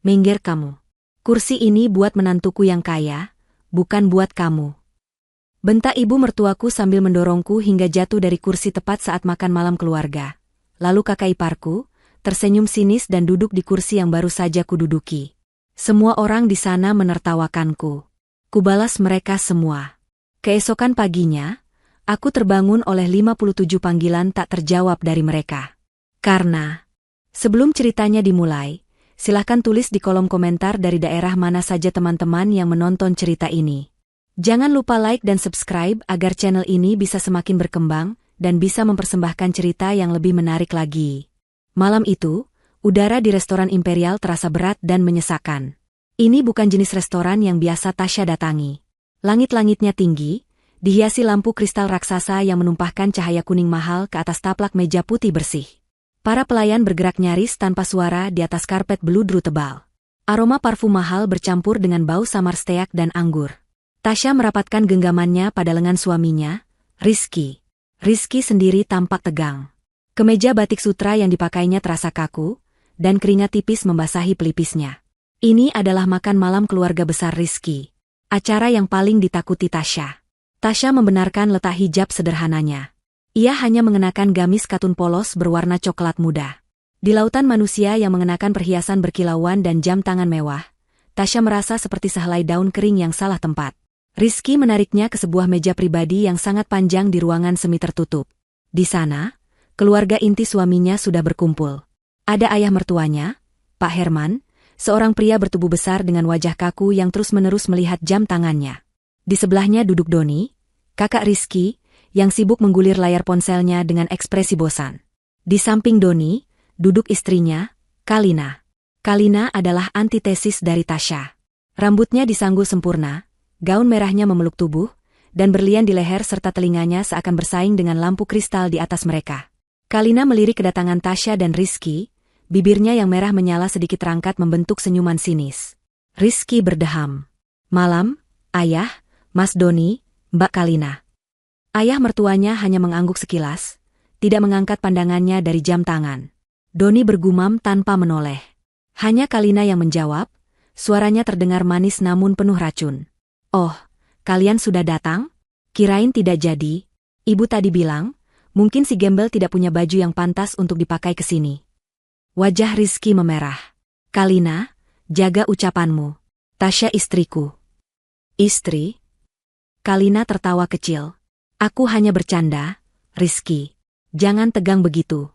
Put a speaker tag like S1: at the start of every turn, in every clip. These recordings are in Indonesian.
S1: Minggir kamu. Kursi ini buat menantuku yang kaya, bukan buat kamu. Bentak ibu mertuaku sambil mendorongku hingga jatuh dari kursi tepat saat makan malam keluarga. Lalu kakak iparku tersenyum sinis dan duduk di kursi yang baru saja kududuki. Semua orang di sana menertawakanku. Kubalas mereka semua. Keesokan paginya, aku terbangun oleh 57 panggilan tak terjawab dari mereka. Karena, sebelum ceritanya dimulai, silahkan tulis di kolom komentar dari daerah mana saja teman-teman yang menonton cerita ini. Jangan lupa like dan subscribe agar channel ini bisa semakin berkembang dan bisa mempersembahkan cerita yang lebih menarik lagi. Malam itu, udara di restoran Imperial terasa berat dan menyesakan. Ini bukan jenis restoran yang biasa Tasya datangi. Langit-langitnya tinggi, dihiasi lampu kristal raksasa yang menumpahkan cahaya kuning mahal ke atas taplak meja putih bersih. Para pelayan bergerak nyaris tanpa suara di atas karpet beludru tebal. Aroma parfum mahal bercampur dengan bau samar steak dan anggur. Tasya merapatkan genggamannya pada lengan suaminya, Rizky. Rizky sendiri tampak tegang. Kemeja batik sutra yang dipakainya terasa kaku, dan keringat tipis membasahi pelipisnya. Ini adalah makan malam keluarga besar Rizky. Acara yang paling ditakuti Tasya. Tasya membenarkan letak hijab sederhananya. Ia hanya mengenakan gamis katun polos berwarna coklat muda. Di lautan manusia yang mengenakan perhiasan berkilauan dan jam tangan mewah, Tasya merasa seperti sehelai daun kering yang salah tempat. Rizky menariknya ke sebuah meja pribadi yang sangat panjang di ruangan semi tertutup. Di sana, keluarga inti suaminya sudah berkumpul. Ada ayah mertuanya, Pak Herman, seorang pria bertubuh besar dengan wajah kaku yang terus-menerus melihat jam tangannya. Di sebelahnya duduk Doni, kakak Rizky, yang sibuk menggulir layar ponselnya dengan ekspresi bosan. Di samping Doni, duduk istrinya, Kalina. Kalina adalah antitesis dari Tasya. Rambutnya disanggul sempurna, gaun merahnya memeluk tubuh, dan berlian di leher serta telinganya seakan bersaing dengan lampu kristal di atas mereka. Kalina melirik kedatangan Tasya dan Rizky, bibirnya yang merah menyala sedikit terangkat membentuk senyuman sinis. Rizky berdeham. Malam, ayah, Mas Doni, Mbak Kalina. Ayah mertuanya hanya mengangguk sekilas, tidak mengangkat pandangannya dari jam tangan. Doni bergumam tanpa menoleh. Hanya Kalina yang menjawab, suaranya terdengar manis namun penuh racun. Oh, kalian sudah datang? Kirain tidak jadi. Ibu tadi bilang, mungkin si gembel tidak punya baju yang pantas untuk dipakai ke sini. Wajah Rizky memerah. Kalina, jaga ucapanmu. Tasya istriku. Istri? Kalina tertawa kecil. Aku hanya bercanda, Rizky. Jangan tegang begitu.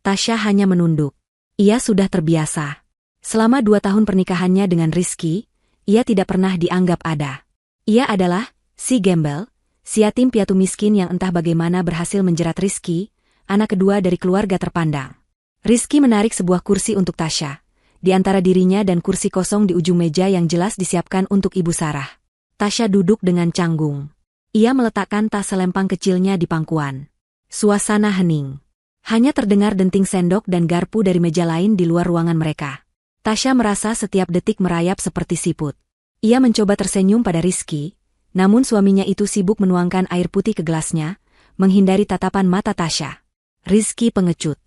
S1: Tasya hanya menunduk. Ia sudah terbiasa. Selama 2 tahun pernikahannya dengan Rizky, ia tidak pernah dianggap ada. Ia adalah si gembel, si yatim piatu miskin yang entah bagaimana berhasil menjerat Rizky, anak kedua dari keluarga terpandang. Rizky menarik sebuah kursi untuk Tasya, di antara dirinya dan kursi kosong di ujung meja yang jelas disiapkan untuk Ibu Sarah. Tasya duduk dengan canggung. Ia meletakkan tas selempang kecilnya di pangkuan. Suasana hening. Hanya terdengar denting sendok dan garpu dari meja lain di luar ruangan mereka. Tasya merasa setiap detik merayap seperti siput. Ia mencoba tersenyum pada Rizky, namun suaminya itu sibuk menuangkan air putih ke gelasnya, menghindari tatapan mata Tasya. Rizky pengecut.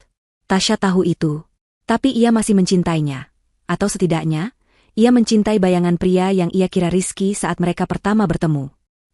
S1: Tasya tahu itu. Tapi ia masih mencintainya. Atau setidaknya, ia mencintai bayangan pria yang ia kira Rizky saat mereka pertama bertemu.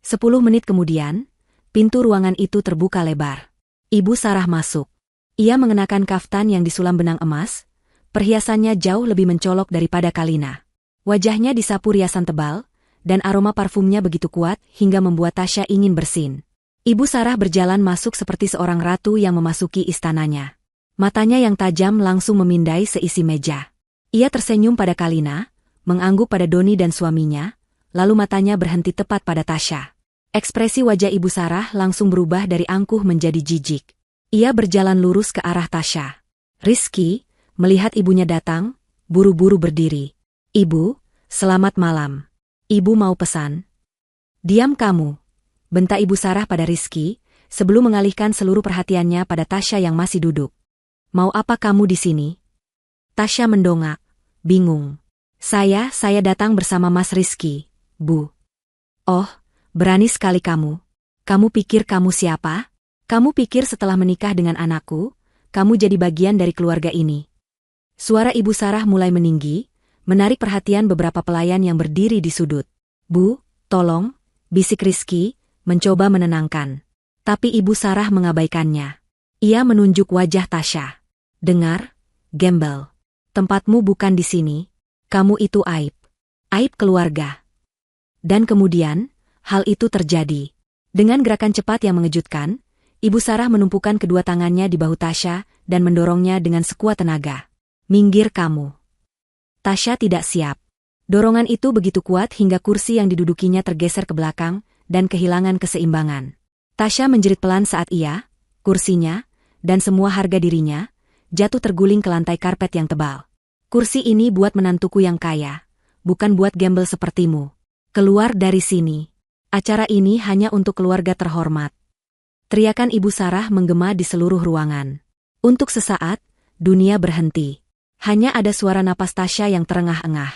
S1: 10 menit kemudian, pintu ruangan itu terbuka lebar. Ibu Sarah masuk. Ia mengenakan kaftan yang disulam benang emas, perhiasannya jauh lebih mencolok daripada Kalina. Wajahnya disapu riasan tebal, dan aroma parfumnya begitu kuat hingga membuat Tasya ingin bersin. Ibu Sarah berjalan masuk seperti seorang ratu yang memasuki istananya. Matanya yang tajam langsung memindai seisi meja. Ia tersenyum pada Kalina, mengangguk pada Doni dan suaminya, lalu matanya berhenti tepat pada Tasya. Ekspresi wajah Ibu Sarah langsung berubah dari angkuh menjadi jijik. Ia berjalan lurus ke arah Tasya. Rizky, melihat ibunya datang, buru-buru berdiri. Ibu, selamat malam. Ibu mau pesan? Diam kamu, bentak Ibu Sarah pada Rizky, sebelum mengalihkan seluruh perhatiannya pada Tasya yang masih duduk. Mau apa kamu di sini? Tasya mendongak, bingung. Saya datang bersama Mas Rizky, Bu. Oh, berani sekali kamu. Kamu pikir kamu siapa? Kamu pikir setelah menikah dengan anakku, kamu jadi bagian dari keluarga ini? Suara Ibu Sarah mulai meninggi, menarik perhatian beberapa pelayan yang berdiri di sudut. "Bu, tolong," bisik Rizky, mencoba menenangkan. Tapi Ibu Sarah mengabaikannya. Ia menunjuk wajah Tasya. "Dengar, gembel. Tempatmu bukan di sini. Kamu itu aib. Aib keluarga." Dan kemudian, hal itu terjadi. Dengan gerakan cepat yang mengejutkan, Ibu Sarah menumpukan kedua tangannya di bahu Tasya dan mendorongnya dengan sekuat tenaga. "Minggir kamu." Tasya tidak siap. Dorongan itu begitu kuat hingga kursi yang didudukinya tergeser ke belakang dan kehilangan keseimbangan. Tasya menjerit pelan saat ia, kursinya, dan semua harga dirinya, jatuh terguling ke lantai karpet yang tebal. "Kursi ini buat menantuku yang kaya, bukan buat gembel sepertimu. Keluar dari sini. Acara ini hanya untuk keluarga terhormat." Teriakan Ibu Sarah menggema di seluruh ruangan. Untuk sesaat, dunia berhenti. Hanya ada suara napas Tasya yang terengah-engah.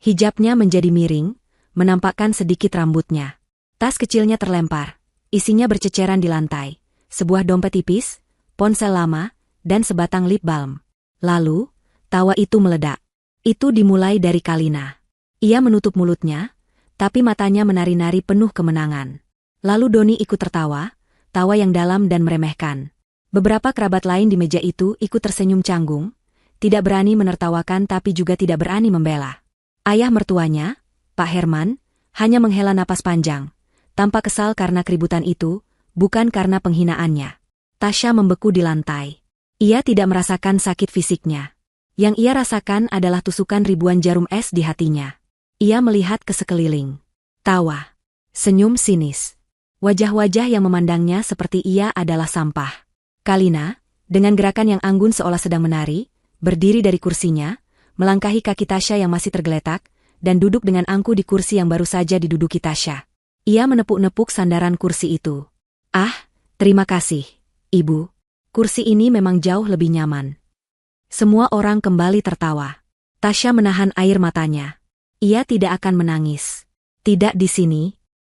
S1: Hijabnya menjadi miring, menampakkan sedikit rambutnya. Tas kecilnya terlempar, isinya berceceran di lantai. Sebuah dompet tipis, ponsel lama, dan sebatang lip balm. Lalu, tawa itu meledak. Itu dimulai dari Kalina. Ia menutup mulutnya, tapi matanya menari-nari penuh kemenangan. Lalu Doni ikut tertawa, tawa yang dalam dan meremehkan. Beberapa kerabat lain di meja itu ikut tersenyum canggung, tidak berani menertawakan tapi juga tidak berani membela. Ayah mertuanya, Pak Herman, hanya menghela napas panjang, tampak kesal karena keributan itu, bukan karena penghinaannya. Tasya membeku di lantai. Ia tidak merasakan sakit fisiknya. Yang ia rasakan adalah tusukan ribuan jarum es di hatinya. Ia melihat ke sekeliling. Tawa. Senyum sinis. Wajah-wajah yang memandangnya seperti ia adalah sampah. Kalina, dengan gerakan yang anggun seolah sedang menari, berdiri dari kursinya, melangkahi kaki Tasya yang masih tergeletak, dan duduk dengan angkuh di kursi yang baru saja diduduki Tasya. Ia menepuk-nepuk sandaran kursi itu. "Ah, terima kasih, Ibu. Kursi ini memang jauh lebih nyaman." Semua orang kembali tertawa. Tasya menahan air matanya. Ia tidak akan menangis. Tidak di sini.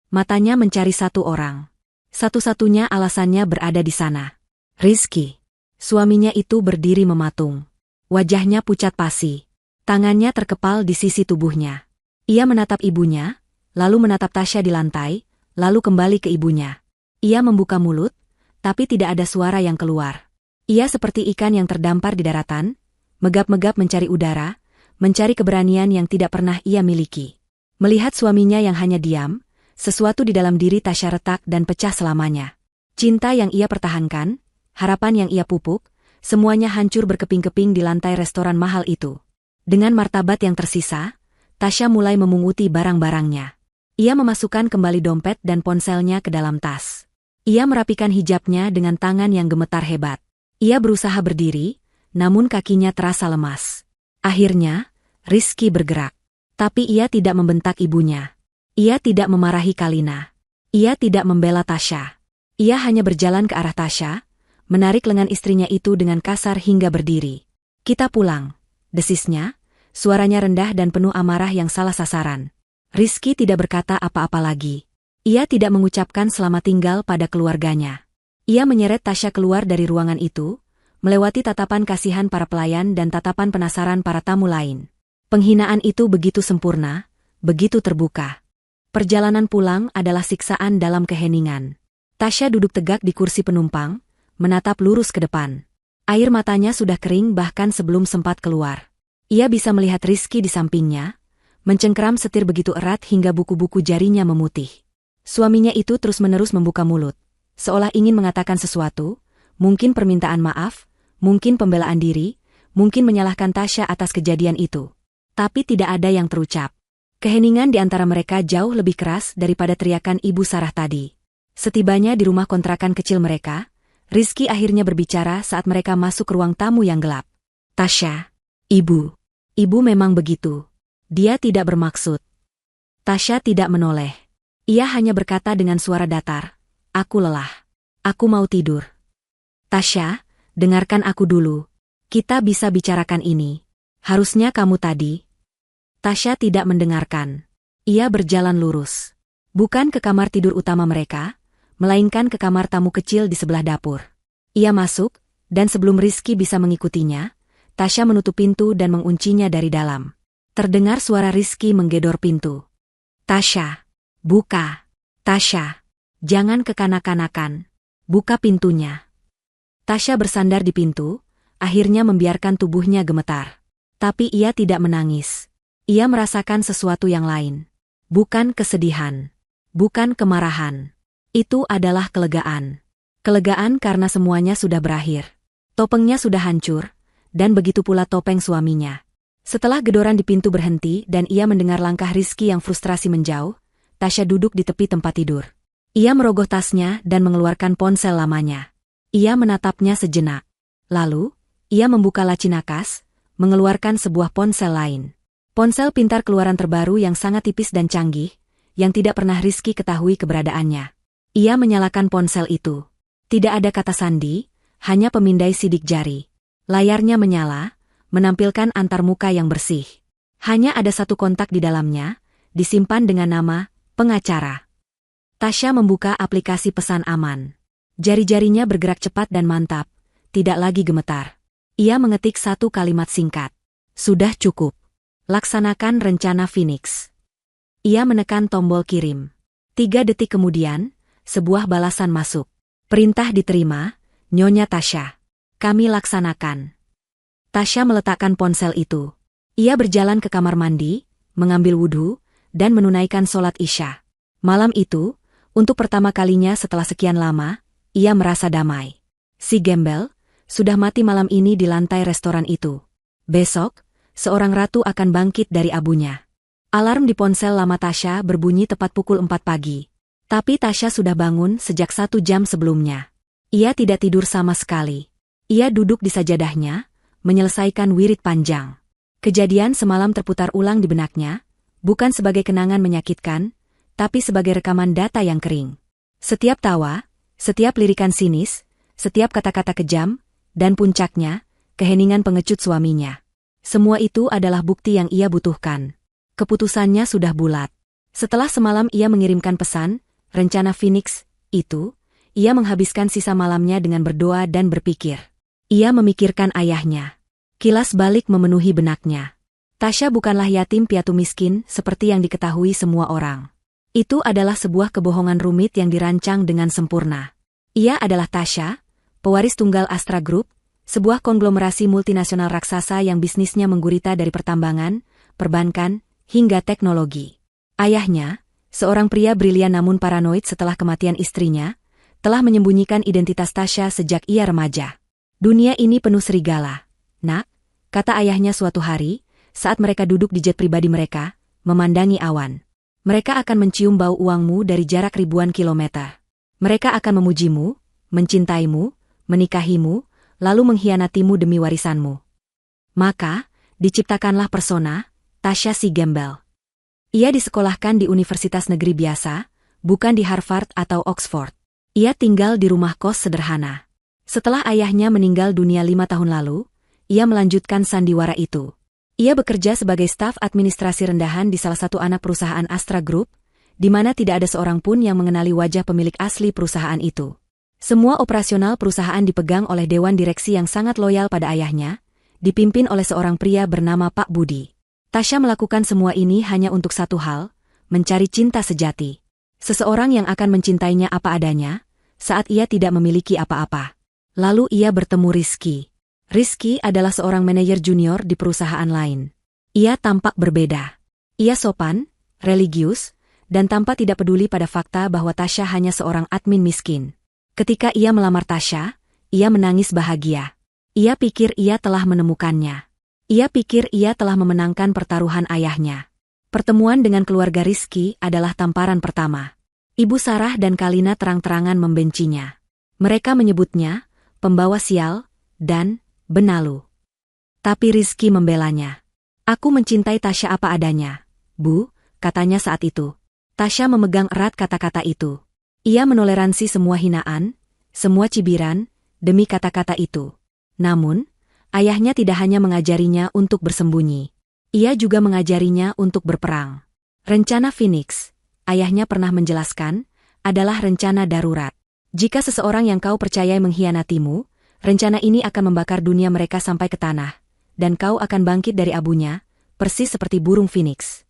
S1: Matanya mencari satu orang. Satu-satunya alasannya berada di sana. Rizky. Suaminya itu berdiri mematung. Wajahnya pucat pasi. Tangannya terkepal di sisi tubuhnya. Ia menatap ibunya, lalu menatap Tasya di lantai, lalu kembali ke ibunya. Ia membuka mulut, tapi tidak ada suara yang keluar. Ia seperti ikan yang terdampar di daratan, megap-megap mencari udara, mencari keberanian yang tidak pernah ia miliki. Melihat suaminya yang hanya diam, sesuatu di dalam diri Tasya retak dan pecah selamanya. Cinta yang ia pertahankan, harapan yang ia pupuk, semuanya hancur berkeping-keping di lantai restoran mahal itu. Dengan martabat yang tersisa, Tasya mulai memunguti barang-barangnya. Ia memasukkan kembali dompet dan ponselnya ke dalam tas. Ia merapikan hijabnya dengan tangan yang gemetar hebat. Ia berusaha berdiri, namun kakinya terasa lemas. Akhirnya, Rizky bergerak. Tapi ia tidak membentak ibunya. Ia tidak memarahi Kalina. Ia tidak membela Tasya. Ia hanya berjalan ke arah Tasya, menarik lengan istrinya itu dengan kasar hingga berdiri. "Kita pulang," desisnya, suaranya rendah dan penuh amarah yang salah sasaran. Rizky tidak berkata apa-apa lagi. Ia tidak mengucapkan selamat tinggal pada keluarganya. Ia menyeret Tasya keluar dari ruangan itu, melewati tatapan kasihan para pelayan dan tatapan penasaran para tamu lain. Penghinaan itu begitu sempurna, begitu terbuka. Perjalanan pulang adalah siksaan dalam keheningan. Tasya duduk tegak di kursi penumpang, menatap lurus ke depan. Air matanya sudah kering bahkan sebelum sempat keluar. Ia bisa melihat Rizky di sampingnya, mencengkeram setir begitu erat hingga buku-buku jarinya memutih. Suaminya itu terus-menerus membuka mulut, seolah ingin mengatakan sesuatu, mungkin permintaan maaf, mungkin pembelaan diri, mungkin menyalahkan Tasya atas kejadian itu. Tapi tidak ada yang terucap. Keheningan di antara mereka jauh lebih keras daripada teriakan Ibu Sarah tadi. Setibanya di rumah kontrakan kecil mereka, Rizky akhirnya berbicara saat mereka masuk ke ruang tamu yang gelap. "Tasya, Ibu memang begitu. Dia tidak bermaksud." Tasya tidak menoleh. Ia hanya berkata dengan suara datar, "Aku lelah. Aku mau tidur." "Tasya, dengarkan aku dulu. Kita bisa bicarakan ini. Harusnya kamu tadi." Tasya tidak mendengarkan. Ia berjalan lurus. Bukan ke kamar tidur utama mereka, melainkan ke kamar tamu kecil di sebelah dapur. Ia masuk, dan sebelum Rizky bisa mengikutinya, Tasya menutup pintu dan menguncinya dari dalam. Terdengar suara Rizky menggedor pintu. Tasya, buka. Tasya, jangan kekanak-kanakan. Buka pintunya. Tasya bersandar di pintu, akhirnya membiarkan tubuhnya gemetar. Tapi ia tidak menangis. Ia merasakan sesuatu yang lain. Bukan kesedihan. Bukan kemarahan. Itu adalah kelegaan. Kelegaan karena semuanya sudah berakhir. Topengnya sudah hancur, dan begitu pula topeng suaminya. Setelah gedoran di pintu berhenti dan ia mendengar langkah Rizky yang frustrasi menjauh, Tasya duduk di tepi tempat tidur. Ia merogoh tasnya dan mengeluarkan ponsel lamanya. Ia menatapnya sejenak. Lalu, ia membuka laci nakas, mengeluarkan sebuah ponsel lain. Ponsel pintar keluaran terbaru yang sangat tipis dan canggih, yang tidak pernah Rizky ketahui keberadaannya. Ia menyalakan ponsel itu. Tidak ada kata sandi, hanya pemindai sidik jari. Layarnya menyala, menampilkan antarmuka yang bersih. Hanya ada satu kontak di dalamnya, disimpan dengan nama pengacara. Tasya membuka aplikasi pesan aman. Jari-jarinya bergerak cepat dan mantap, tidak lagi gemetar. Ia mengetik satu kalimat singkat. Sudah cukup. Laksanakan rencana Phoenix. Ia menekan tombol kirim. 3 detik kemudian, sebuah balasan masuk. Perintah diterima, Nyonya Tasya. Kami laksanakan. Tasya meletakkan ponsel itu. Ia berjalan ke kamar mandi, mengambil wudhu, dan menunaikan sholat Isya. Malam itu, untuk pertama kalinya setelah sekian lama, ia merasa damai. Si gembel sudah mati malam ini di lantai restoran itu. Besok, seorang ratu akan bangkit dari abunya. Alarm di ponsel lama Tasya berbunyi tepat pukul 4 pagi. Tapi Tasya sudah bangun sejak 1 jam sebelumnya. Ia tidak tidur sama sekali. Ia duduk di sajadahnya, menyelesaikan wirid panjang. Kejadian semalam terputar ulang di benaknya, bukan sebagai kenangan menyakitkan, tapi sebagai rekaman data yang kering. Setiap tawa, setiap lirikan sinis, setiap kata-kata kejam, dan puncaknya, keheningan pengecut suaminya. Semua itu adalah bukti yang ia butuhkan. Keputusannya sudah bulat. Setelah semalam ia mengirimkan pesan, rencana Phoenix, itu, ia menghabiskan sisa malamnya dengan berdoa dan berpikir. Ia memikirkan ayahnya. Kilas balik memenuhi benaknya. Tasya bukanlah yatim piatu miskin seperti yang diketahui semua orang. Itu adalah sebuah kebohongan rumit yang dirancang dengan sempurna. Ia adalah Tasya, pewaris tunggal Astra Group, sebuah konglomerasi multinasional raksasa yang bisnisnya menggurita dari pertambangan, perbankan, hingga teknologi. Ayahnya, seorang pria brilian namun paranoid setelah kematian istrinya, telah menyembunyikan identitas Tasya sejak ia remaja. Dunia ini penuh serigala, nak, kata ayahnya suatu hari, saat mereka duduk di jet pribadi mereka, memandangi awan. Mereka akan mencium bau uangmu dari jarak ribuan kilometer. Mereka akan memujimu, mencintaimu, menikahimu, lalu mengkhianatimu demi warisanmu. Maka, diciptakanlah persona, Tasya si gembel. Ia disekolahkan di universitas negeri biasa, bukan di Harvard atau Oxford. Ia tinggal di rumah kos sederhana. Setelah ayahnya meninggal dunia 5 tahun lalu, ia melanjutkan sandiwara itu. Ia bekerja sebagai staf administrasi rendahan di salah satu anak perusahaan Astra Group, di mana tidak ada seorang pun yang mengenali wajah pemilik asli perusahaan itu. Semua operasional perusahaan dipegang oleh dewan direksi yang sangat loyal pada ayahnya, dipimpin oleh seorang pria bernama Pak Budi. Tasya melakukan semua ini hanya untuk satu hal, mencari cinta sejati. Seseorang yang akan mencintainya apa adanya, saat ia tidak memiliki apa-apa. Lalu ia bertemu Rizky. Rizky adalah seorang manajer junior di perusahaan lain. Ia tampak berbeda. Ia sopan, religius, dan tampak tidak peduli pada fakta bahwa Tasya hanya seorang admin miskin. Ketika ia melamar Tasya, ia menangis bahagia. Ia pikir ia telah menemukannya. Ia pikir ia telah memenangkan pertaruhan ayahnya. Pertemuan dengan keluarga Rizky adalah tamparan pertama. Ibu Sarah dan Kalina terang-terangan membencinya. Mereka menyebutnya pembawa sial dan benalu. Tapi Rizky membelanya. Aku mencintai Tasya apa adanya, Bu, katanya saat itu. Tasya memegang erat kata-kata itu. Ia menoleransi semua hinaan, semua cibiran, demi kata-kata itu. Namun, ayahnya tidak hanya mengajarinya untuk bersembunyi. Ia juga mengajarinya untuk berperang. Rencana Phoenix, ayahnya pernah menjelaskan, adalah rencana darurat. Jika seseorang yang kau percayai mengkhianatimu, rencana ini akan membakar dunia mereka sampai ke tanah, dan kau akan bangkit dari abunya, persis seperti burung Phoenix.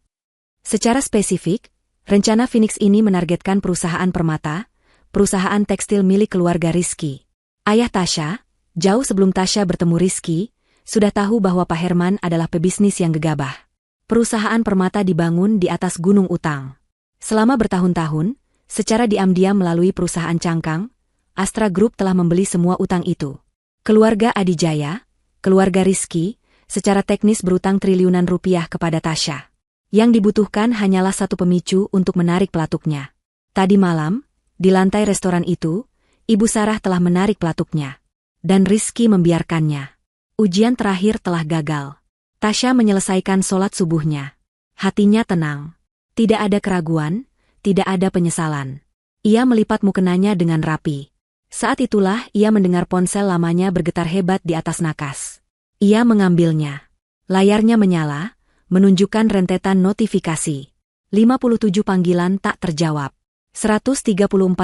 S1: Secara spesifik, rencana Phoenix ini menargetkan perusahaan permata, perusahaan tekstil milik keluarga Rizky. Ayah Tasya, jauh sebelum Tasya bertemu Rizky, sudah tahu bahwa Pak Herman adalah pebisnis yang gegabah. Perusahaan permata dibangun di atas gunung utang. Selama bertahun-tahun, secara diam-diam melalui perusahaan cangkang, Astra Group telah membeli semua utang itu. Keluarga Adijaya, keluarga Rizky, secara teknis berutang triliunan rupiah kepada Tasya. Yang dibutuhkan hanyalah satu pemicu untuk menarik pelatuknya. Tadi malam, di lantai restoran itu, Ibu Sarah telah menarik pelatuknya. Dan Rizky membiarkannya. Ujian terakhir telah gagal. Tasya menyelesaikan sholat subuhnya. Hatinya tenang. Tidak ada keraguan, tidak ada penyesalan. Ia melipat mukenanya dengan rapi. Saat itulah ia mendengar ponsel lamanya bergetar hebat di atas nakas. Ia mengambilnya. Layarnya menyala, menunjukkan rentetan notifikasi. 57 panggilan tak terjawab. 134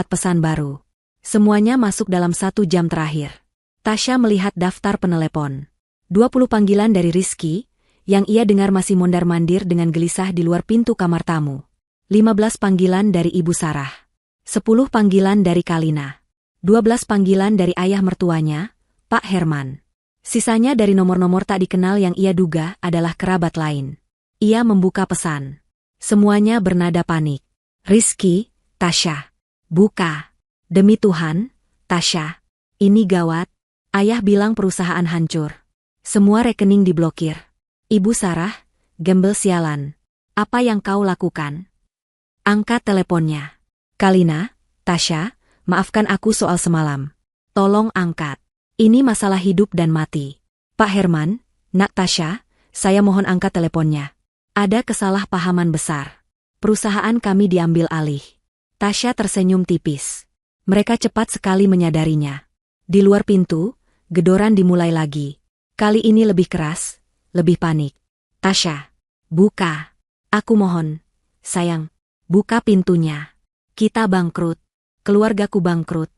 S1: pesan baru. Semuanya masuk dalam 1 jam terakhir. Tasya melihat daftar penelepon. 20 panggilan dari Rizky, yang ia dengar masih mondar-mandir dengan gelisah di luar pintu kamar tamu. 15 panggilan dari Ibu Sarah. 10 panggilan dari Kalina. 12 panggilan dari ayah mertuanya, Pak Herman. Sisanya dari nomor-nomor tak dikenal yang ia duga adalah kerabat lain. Ia membuka pesan. Semuanya bernada panik. Rizky, Tasya. Buka. Demi Tuhan, Tasya. Ini gawat. Ayah bilang perusahaan hancur. Semua rekening diblokir. Ibu Sarah, gembel sialan. Apa yang kau lakukan? Angkat teleponnya. Kalina, Tasya, maafkan aku soal semalam. Tolong angkat. Ini masalah hidup dan mati. Pak Herman, Nak Tasya, saya mohon angkat teleponnya. Ada kesalahpahaman besar. Perusahaan kami diambil alih. Tasya tersenyum tipis. Mereka cepat sekali menyadarinya. Di luar pintu, gedoran dimulai lagi. Kali ini lebih keras, lebih panik. Tasya, buka. Aku mohon. Sayang, buka pintunya. Kita bangkrut. Keluargaku bangkrut.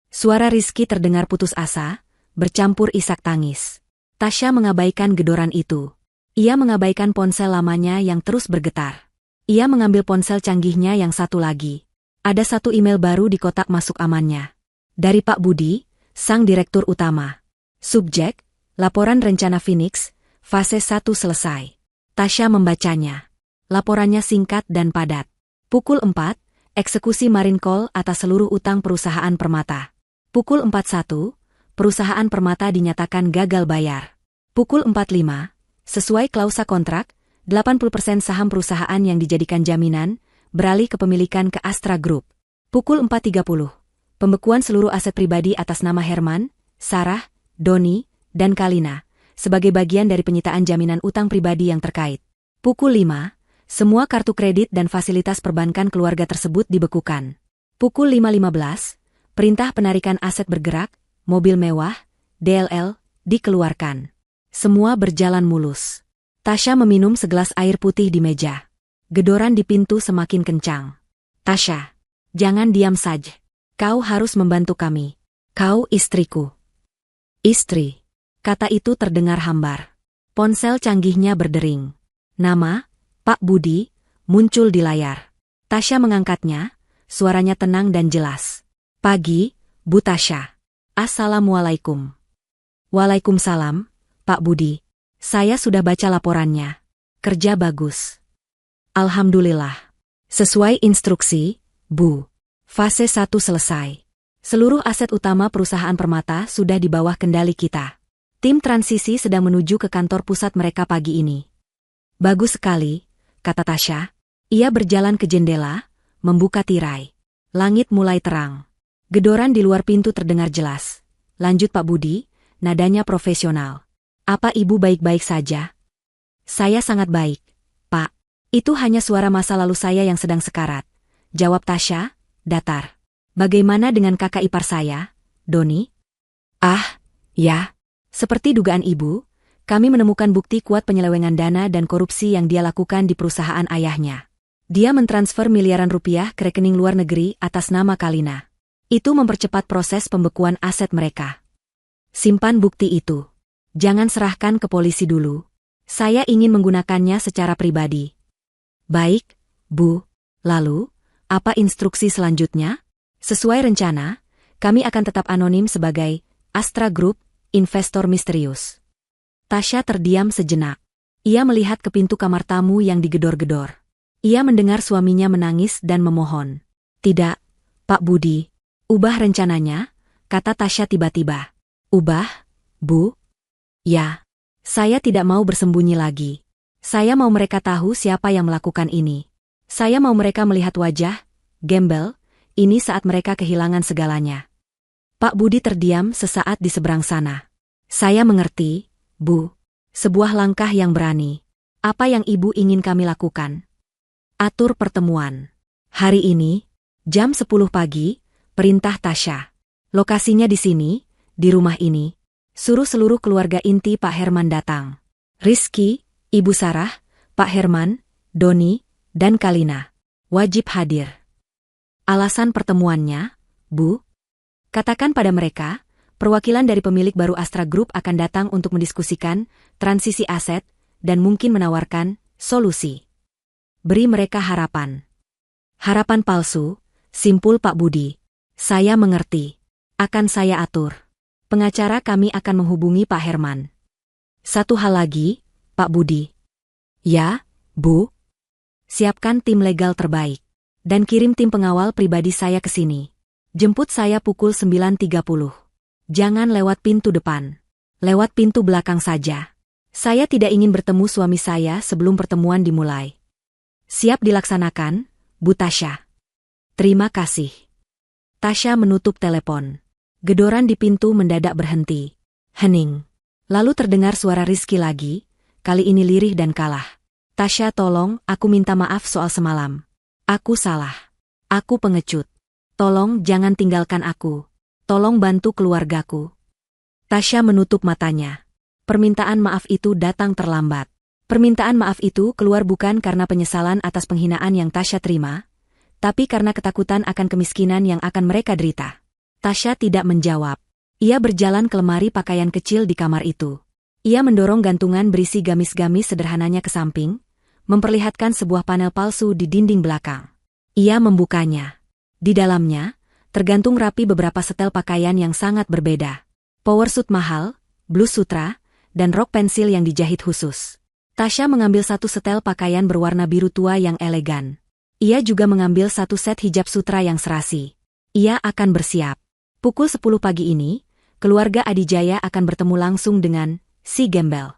S1: Suara Rizky terdengar putus asa, bercampur isak tangis. Tasya mengabaikan gedoran itu. Ia mengabaikan ponsel lamanya yang terus bergetar. Ia mengambil ponsel canggihnya yang satu lagi. Ada satu email baru di kotak masuk amannya. Dari Pak Budi, sang direktur utama. Subjek, laporan rencana Phoenix, fase 1 selesai. Tasya membacanya. Laporannya singkat dan padat. Pukul 4, eksekusi marine call atas seluruh utang perusahaan permata. Pukul 41, perusahaan permata dinyatakan gagal bayar. Pukul 45, sesuai klausa kontrak, 80% saham perusahaan yang dijadikan jaminan, beralih kepemilikan ke Astra Group. Pukul 4.30, pembekuan seluruh aset pribadi atas nama Herman, Sarah, Doni, dan Kalina, sebagai bagian dari penyitaan jaminan utang pribadi yang terkait. Pukul 5, semua kartu kredit dan fasilitas perbankan keluarga tersebut dibekukan. Pukul 5.15, perintah penarikan aset bergerak, mobil mewah, DLL, dikeluarkan. Semua berjalan mulus. Tasya meminum segelas air putih di meja. Gedoran di pintu semakin kencang. Tasya, jangan diam saja. Kau harus membantu kami. Kau istriku. Istri. Kata itu terdengar hambar. Ponsel canggihnya berdering. Nama, Pak Budi, muncul di layar. Tasya mengangkatnya, suaranya tenang dan jelas. Pagi, Bu Tasya. Assalamualaikum. Waalaikumsalam, Pak Budi. Saya sudah baca laporannya. Kerja bagus. Alhamdulillah. Sesuai instruksi, Bu. Fase 1 selesai. Seluruh aset utama perusahaan permata sudah di bawah kendali kita. Tim transisi sedang menuju ke kantor pusat mereka pagi ini. Bagus sekali, kata Tasya. Ia berjalan ke jendela, membuka tirai. Langit mulai terang. Gedoran di luar pintu terdengar jelas. Lanjut Pak Budi, nadanya profesional. Apa Ibu baik-baik saja? Saya sangat baik, Pak. Itu hanya suara masa lalu saya yang sedang sekarat. Jawab Tasya, datar. Bagaimana dengan kakak ipar saya, Doni? Ah, ya. Seperti dugaan Ibu, kami menemukan bukti kuat penyelewengan dana dan korupsi yang dia lakukan di perusahaan ayahnya. Dia mentransfer miliaran rupiah ke rekening luar negeri atas nama Kalina. Itu mempercepat proses pembekuan aset mereka. Simpan bukti itu. Jangan serahkan ke polisi dulu. Saya ingin menggunakannya secara pribadi. Baik, Bu. Lalu, apa instruksi selanjutnya? Sesuai rencana, kami akan tetap anonim sebagai Astra Group, investor misterius. Tasya terdiam sejenak. Ia melihat ke pintu kamar tamu yang digedor-gedor. Ia mendengar suaminya menangis dan memohon. Tidak, Pak Budi. Ubah rencananya, kata Tasya tiba-tiba. Ubah, Bu? Ya. Saya tidak mau bersembunyi lagi. Saya mau mereka tahu siapa yang melakukan ini. Saya mau mereka melihat wajah, gembel, ini saat mereka kehilangan segalanya. Pak Budi terdiam sesaat di seberang sana. Saya mengerti, Bu. Sebuah langkah yang berani. Apa yang Ibu ingin kami lakukan? Atur pertemuan. Hari ini, jam 10 pagi, perintah Tasya. Lokasinya di sini, di rumah ini. Suruh seluruh keluarga inti Pak Herman datang. Rizky, Ibu Sarah, Pak Herman, Doni, dan Kalina. Wajib hadir. Alasan pertemuannya, Bu? Katakan pada mereka, perwakilan dari pemilik baru Astra Group akan datang untuk mendiskusikan transisi aset dan mungkin menawarkan solusi. Beri mereka harapan. Harapan palsu, simpul Pak Budi. Saya mengerti. Akan saya atur. Pengacara kami akan menghubungi Pak Herman. Satu hal lagi, Pak Budi. Ya, Bu. Siapkan tim legal terbaik. Dan kirim tim pengawal pribadi saya ke sini. Jemput saya pukul 9.30. Jangan lewat pintu depan. Lewat pintu belakang saja. Saya tidak ingin bertemu suami saya sebelum pertemuan dimulai. Siap dilaksanakan, Bu Tasya. Terima kasih. Tasya menutup telepon. Gedoran di pintu mendadak berhenti. Hening. Lalu terdengar suara Rizky lagi, kali ini lirih dan kalah. Tasya, tolong, aku minta maaf soal semalam. Aku salah. Aku pengecut. Tolong jangan tinggalkan aku. Tolong bantu keluargaku. Tasya menutup matanya. Permintaan maaf itu datang terlambat. Permintaan maaf itu keluar bukan karena penyesalan atas penghinaan yang Tasya terima, tapi karena ketakutan akan kemiskinan yang akan mereka derita. Tasya tidak menjawab. Ia berjalan ke lemari pakaian kecil di kamar itu. Ia mendorong gantungan berisi gamis-gamis sederhananya ke samping, memperlihatkan sebuah panel palsu di dinding belakang. Ia membukanya. Di dalamnya, tergantung rapi beberapa setel pakaian yang sangat berbeda. Powersuit mahal, blus sutra, dan rok pensil yang dijahit khusus. Tasya mengambil satu setel pakaian berwarna biru tua yang elegan. Ia juga mengambil satu set hijab sutra yang serasi. Ia akan bersiap. Pukul 10 pagi ini, keluarga Adijaya akan bertemu langsung dengan si gembel.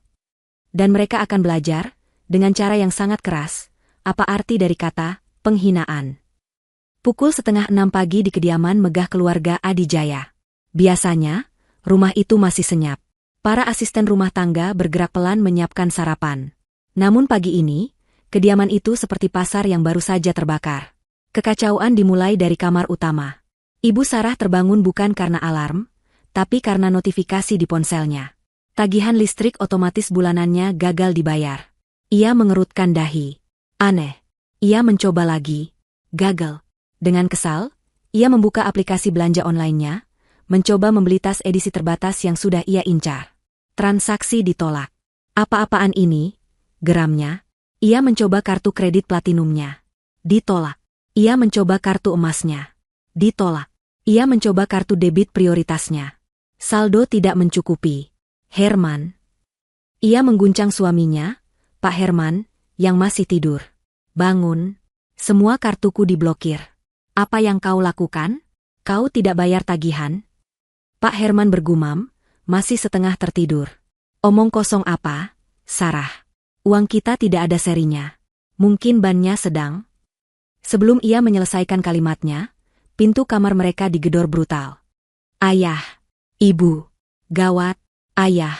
S1: Dan mereka akan belajar, dengan cara yang sangat keras, apa arti dari kata penghinaan. Pukul 5:30 pagi di kediaman megah keluarga Adijaya. Biasanya, rumah itu masih senyap. Para asisten rumah tangga bergerak pelan menyiapkan sarapan. Namun pagi ini, kediaman itu seperti pasar yang baru saja terbakar. Kekacauan dimulai dari kamar utama. Ibu Sarah terbangun bukan karena alarm, tapi karena notifikasi di ponselnya. Tagihan listrik otomatis bulanannya gagal dibayar. Ia mengerutkan dahi. Aneh. Ia mencoba lagi. Gagal. Dengan kesal, ia membuka aplikasi belanja online-nya, mencoba membeli tas edisi terbatas yang sudah ia incar. Transaksi ditolak. Apa-apaan ini? Geramnya. Ia mencoba kartu kredit platinumnya. Ditolak. Ia mencoba kartu emasnya. Ditolak. Ia mencoba kartu debit prioritasnya. Saldo tidak mencukupi. Herman. Ia mengguncang suaminya, Pak Herman, yang masih tidur. Bangun. Semua kartuku diblokir. Apa yang kau lakukan? Kau tidak bayar tagihan? Pak Herman bergumam, masih setengah tertidur. Omong kosong apa, Sarah? Uang kita tidak ada serinya. Mungkin bannya sedang. Sebelum ia menyelesaikan kalimatnya, pintu kamar mereka digedor brutal. Ayah, ibu, gawat, ayah.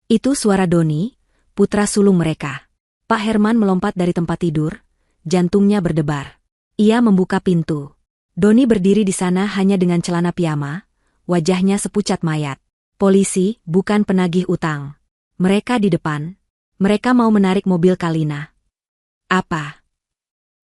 S1: Itu suara Doni, putra sulung mereka. Pak Herman melompat dari tempat tidur, jantungnya berdebar. Ia membuka pintu. Doni berdiri di sana hanya dengan celana piyama, wajahnya sepucat mayat. Polisi, bukan penagih utang. Mereka di depan. Mereka mau menarik mobil Kalina. Apa?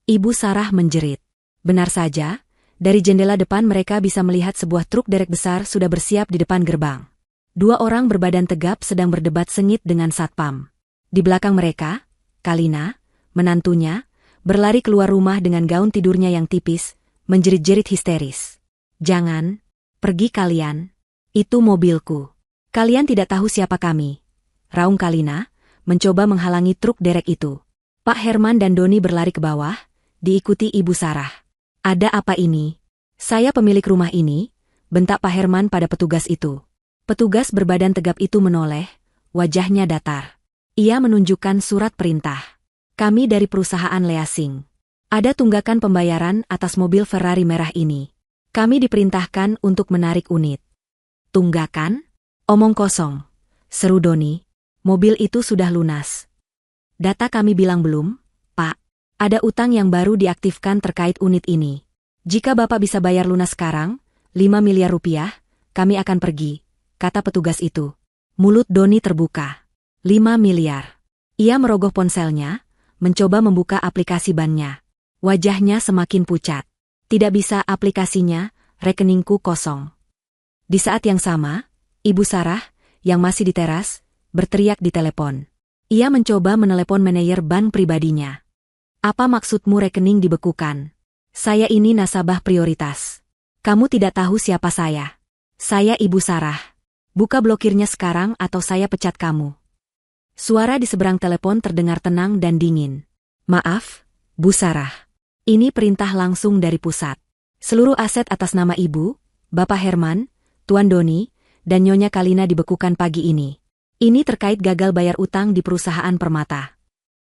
S1: Ibu Sarah menjerit. Benar saja, dari jendela depan mereka bisa melihat sebuah truk derek besar sudah bersiap di depan gerbang. Dua orang berbadan tegap sedang berdebat sengit dengan satpam. Di belakang mereka, Kalina, menantunya, berlari keluar rumah dengan gaun tidurnya yang tipis, menjerit-jerit histeris. "Jangan, pergi kalian. Itu mobilku. Kalian tidak tahu siapa kami," raung Kalina, mencoba menghalangi truk derek itu. Pak Herman dan Doni berlari ke bawah, diikuti Ibu Sarah. "Ada apa ini?" "Saya pemilik rumah ini," bentak Pak Herman pada petugas itu. Petugas berbadan tegap itu menoleh, wajahnya datar. Ia menunjukkan surat perintah. "Kami dari perusahaan Leasing. Ada tunggakan pembayaran atas mobil Ferrari merah ini. Kami diperintahkan untuk menarik unit." "Tunggakan? Omong kosong," seru Doni. "Mobil itu sudah lunas." "Data kami bilang belum, Pak. Ada utang yang baru diaktifkan terkait unit ini. Jika Bapak bisa bayar lunas sekarang, 5 miliar rupiah, kami akan pergi," kata petugas itu. Mulut Doni terbuka. 5 miliar. Ia merogoh ponselnya, mencoba membuka aplikasi bannya. Wajahnya semakin pucat. "Tidak bisa aplikasinya, rekeningku kosong." Di saat yang sama, Ibu Sarah, yang masih di teras, berteriak di telepon. Ia mencoba menelepon manajer bank pribadinya. "Apa maksudmu rekening dibekukan? Saya ini nasabah prioritas. Kamu tidak tahu siapa saya. Saya Ibu Sarah. Buka blokirnya sekarang atau saya pecat kamu." Suara di seberang telepon terdengar tenang dan dingin. "Maaf, Bu Sarah. Ini perintah langsung dari pusat. Seluruh aset atas nama Ibu, Bapak Herman, Tuan Doni, dan Nyonya Kalina dibekukan pagi ini. Ini terkait gagal bayar utang di perusahaan Permata."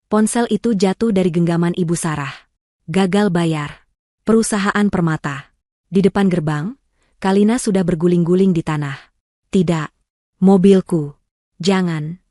S1: Ponsel itu jatuh dari genggaman Ibu Sarah. Gagal bayar. Perusahaan Permata. Di depan gerbang, Kalina sudah berguling-guling di tanah. "Tidak. Mobilku. Jangan."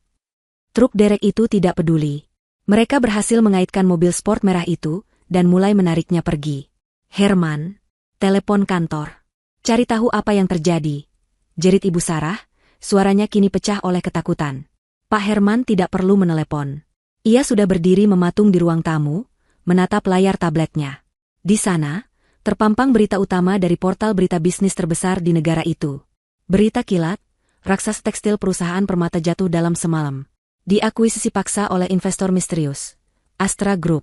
S1: Truk derek itu tidak peduli. Mereka berhasil mengaitkan mobil sport merah itu, dan mulai menariknya pergi. "Herman, telepon kantor. Cari tahu apa yang terjadi," jerit Ibu Sarah, suaranya kini pecah oleh ketakutan. Pak Herman tidak perlu menelepon. Ia sudah berdiri mematung di ruang tamu, menatap layar tabletnya. Di sana, terpampang berita utama dari portal berita bisnis terbesar di negara itu. Berita kilat, raksasa tekstil perusahaan Permata jatuh dalam semalam. Diakuisisi paksa oleh investor misterius, Astra Group.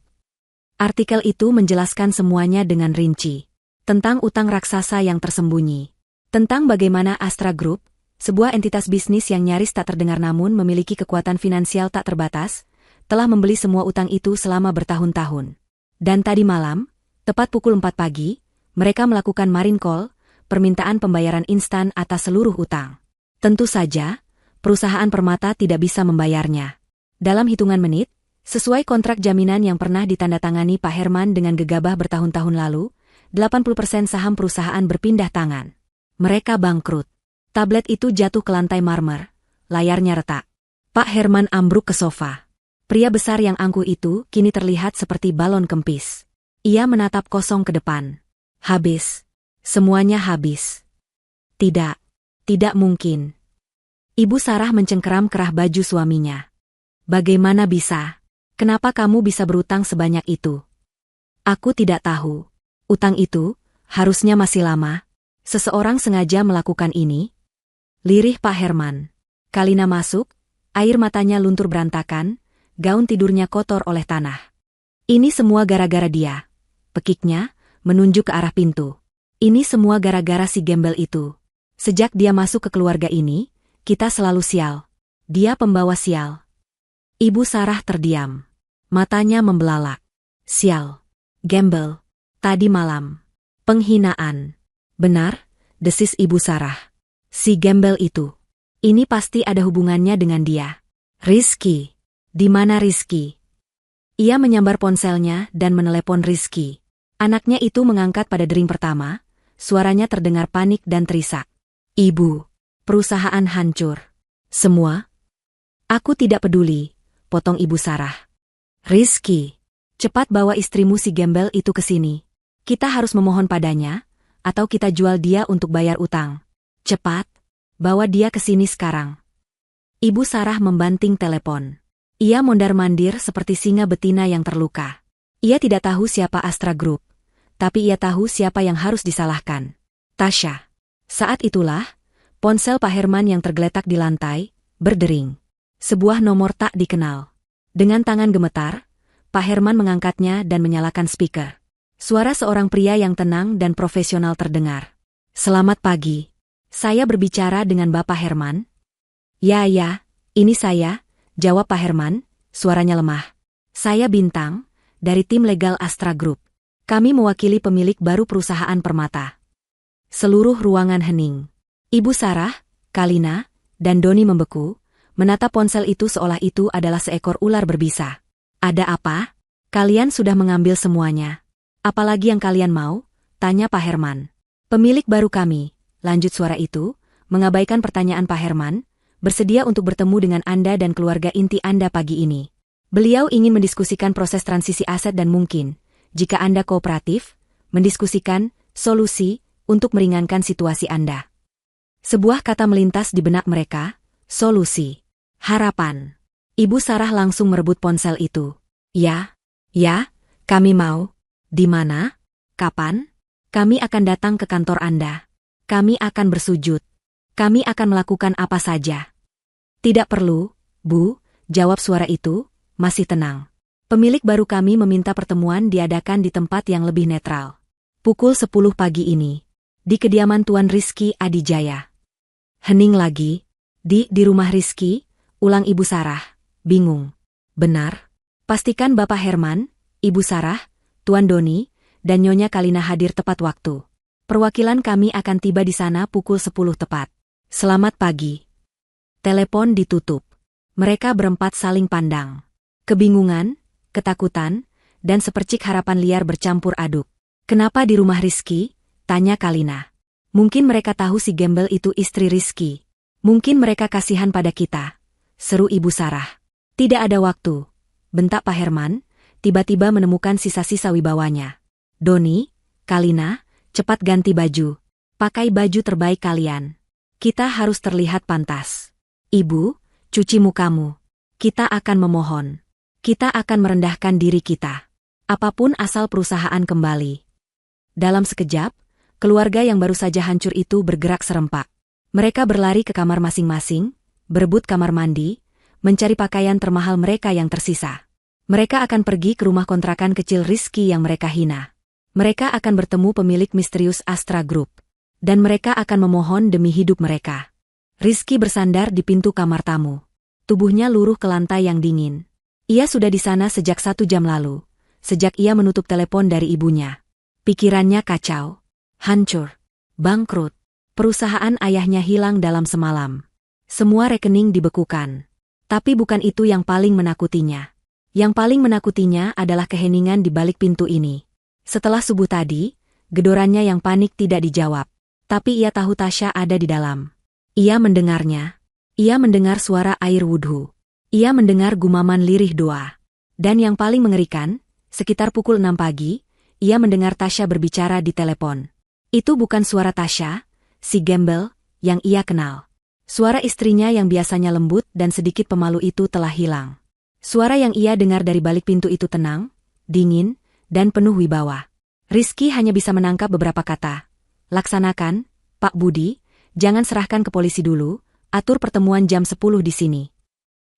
S1: Artikel itu menjelaskan semuanya dengan rinci. Tentang utang raksasa yang tersembunyi. Tentang bagaimana Astra Group, sebuah entitas bisnis yang nyaris tak terdengar namun memiliki kekuatan finansial tak terbatas, telah membeli semua utang itu selama bertahun-tahun. Dan tadi malam, tepat pukul 4 pagi, mereka melakukan marine call, permintaan pembayaran instan atas seluruh utang. Tentu saja, perusahaan Permata tidak bisa membayarnya. Dalam hitungan menit, sesuai kontrak jaminan yang pernah ditandatangani Pak Herman dengan gegabah bertahun-tahun lalu, 80% saham perusahaan berpindah tangan. Mereka bangkrut. Tablet itu jatuh ke lantai marmer, layarnya retak. Pak Herman ambruk ke sofa. Pria besar yang angkuh itu kini terlihat seperti balon kempis. Ia menatap kosong ke depan. Habis. Semuanya habis. Tidak. Tidak mungkin. Ibu Sarah mencengkeram kerah baju suaminya. "Bagaimana bisa? Kenapa kamu bisa berutang sebanyak itu?" "Aku tidak tahu. Utang itu, harusnya masih lama. Seseorang sengaja melakukan ini." Lirih Pak Herman. Kalina masuk, air matanya luntur berantakan, gaun tidurnya kotor oleh tanah. "Ini semua gara-gara dia," pekiknya, menunjuk ke arah pintu. "Ini semua gara-gara si gembel itu. Sejak dia masuk ke keluarga ini, kita selalu sial. Dia pembawa sial." Ibu Sarah terdiam. Matanya membelalak. "Sial. Gembel. Tadi malam. Penghinaan." "Benar," desis Ibu Sarah. "Si gembel itu. Ini pasti ada hubungannya dengan dia." "Rizky. Di mana Rizky?" Ia menyambar ponselnya dan menelepon Rizky. Anaknya itu mengangkat pada dering pertama, suaranya terdengar panik dan terisak. "Ibu. Perusahaan hancur. Semua?" "Aku tidak peduli," potong Ibu Sarah. "Rizky, cepat bawa istrimu si gembel itu ke sini. Kita harus memohon padanya, atau kita jual dia untuk bayar utang. Cepat, bawa dia ke sini sekarang." Ibu Sarah membanting telepon. Ia mondar-mandir seperti singa betina yang terluka. Ia tidak tahu siapa Astra Group, tapi ia tahu siapa yang harus disalahkan. Tasya. Saat itulah, ponsel Pak Herman yang tergeletak di lantai, berdering. Sebuah nomor tak dikenal. Dengan tangan gemetar, Pak Herman mengangkatnya dan menyalakan speaker. Suara seorang pria yang tenang dan profesional terdengar. "Selamat pagi. Saya berbicara dengan Bapak Herman?" Ya, ini saya," jawab Pak Herman, suaranya lemah. "Saya Bintang, dari tim legal Astra Group. Kami mewakili pemilik baru perusahaan Permata." Seluruh ruangan hening. Ibu Sarah, Kalina, dan Doni membeku, menatap ponsel itu seolah itu adalah seekor ular berbisa. "Ada apa? Kalian sudah mengambil semuanya. Apalagi yang kalian mau?" tanya Pak Herman. "Pemilik baru kami," lanjut suara itu, mengabaikan pertanyaan Pak Herman, "bersedia untuk bertemu dengan Anda dan keluarga inti Anda pagi ini. Beliau ingin mendiskusikan proses transisi aset dan mungkin, jika Anda kooperatif, mendiskusikan solusi untuk meringankan situasi Anda." Sebuah kata melintas di benak mereka, solusi. Harapan. Ibu Sarah langsung merebut ponsel itu. Ya, kami mau. Di mana? Kapan? Kami akan datang ke kantor Anda. Kami akan bersujud. Kami akan melakukan apa saja. "Tidak perlu, Bu," jawab suara itu, masih tenang. "Pemilik baru kami meminta pertemuan diadakan di tempat yang lebih netral. Pukul 10 pagi ini. Di kediaman Tuan Rizky Adijaya." Hening lagi. Di rumah Rizky, ulang Ibu Sarah, bingung. "Benar? Pastikan Bapak Herman, Ibu Sarah, Tuan Doni, dan Nyonya Kalina hadir tepat waktu. Perwakilan kami akan tiba di sana pukul 10 tepat. Selamat pagi." Telepon ditutup. Mereka berempat saling pandang. Kebingungan, ketakutan, dan sepercik harapan liar bercampur aduk. "Kenapa di rumah Rizky?" tanya Kalina. "Mungkin mereka tahu si gembel itu istri Rizky. Mungkin mereka kasihan pada kita," seru Ibu Sarah. "Tidak ada waktu," bentak Pak Herman, tiba-tiba menemukan sisa-sisa wibawanya. "Doni, Kalina, cepat ganti baju. Pakai baju terbaik kalian. Kita harus terlihat pantas. Ibu, cuci mukamu. Kita akan memohon. Kita akan merendahkan diri kita. Apapun asal perusahaan kembali." Dalam sekejap, keluarga yang baru saja hancur itu bergerak serempak. Mereka berlari ke kamar masing-masing, berebut kamar mandi, mencari pakaian termahal mereka yang tersisa. Mereka akan pergi ke rumah kontrakan kecil Rizky yang mereka hina. Mereka akan bertemu pemilik misterius Astra Group. Dan mereka akan memohon demi hidup mereka. Rizky bersandar di pintu kamar tamu. Tubuhnya luruh ke lantai yang dingin. Ia sudah di sana sejak 1 jam lalu, sejak ia menutup telepon dari ibunya. Pikirannya kacau, hancur, bangkrut. Perusahaan ayahnya hilang dalam semalam. Semua rekening dibekukan. Tapi bukan itu yang paling menakutinya. Yang paling menakutinya adalah keheningan di balik pintu ini. Setelah subuh tadi, gedorannya yang panik tidak dijawab. Tapi ia tahu Tasya ada di dalam. Ia mendengarnya. Ia mendengar suara air wudhu. Ia mendengar gumaman lirih doa. Dan yang paling mengerikan, sekitar pukul 6 pagi, ia mendengar Tasya berbicara di telepon. Itu bukan suara Tasya, si gembel, yang ia kenal. Suara istrinya yang biasanya lembut dan sedikit pemalu itu telah hilang. Suara yang ia dengar dari balik pintu itu tenang, dingin, dan penuh wibawa. Rizky hanya bisa menangkap beberapa kata. "Laksanakan, Pak Budi, jangan serahkan ke polisi dulu, atur pertemuan jam 10 di sini."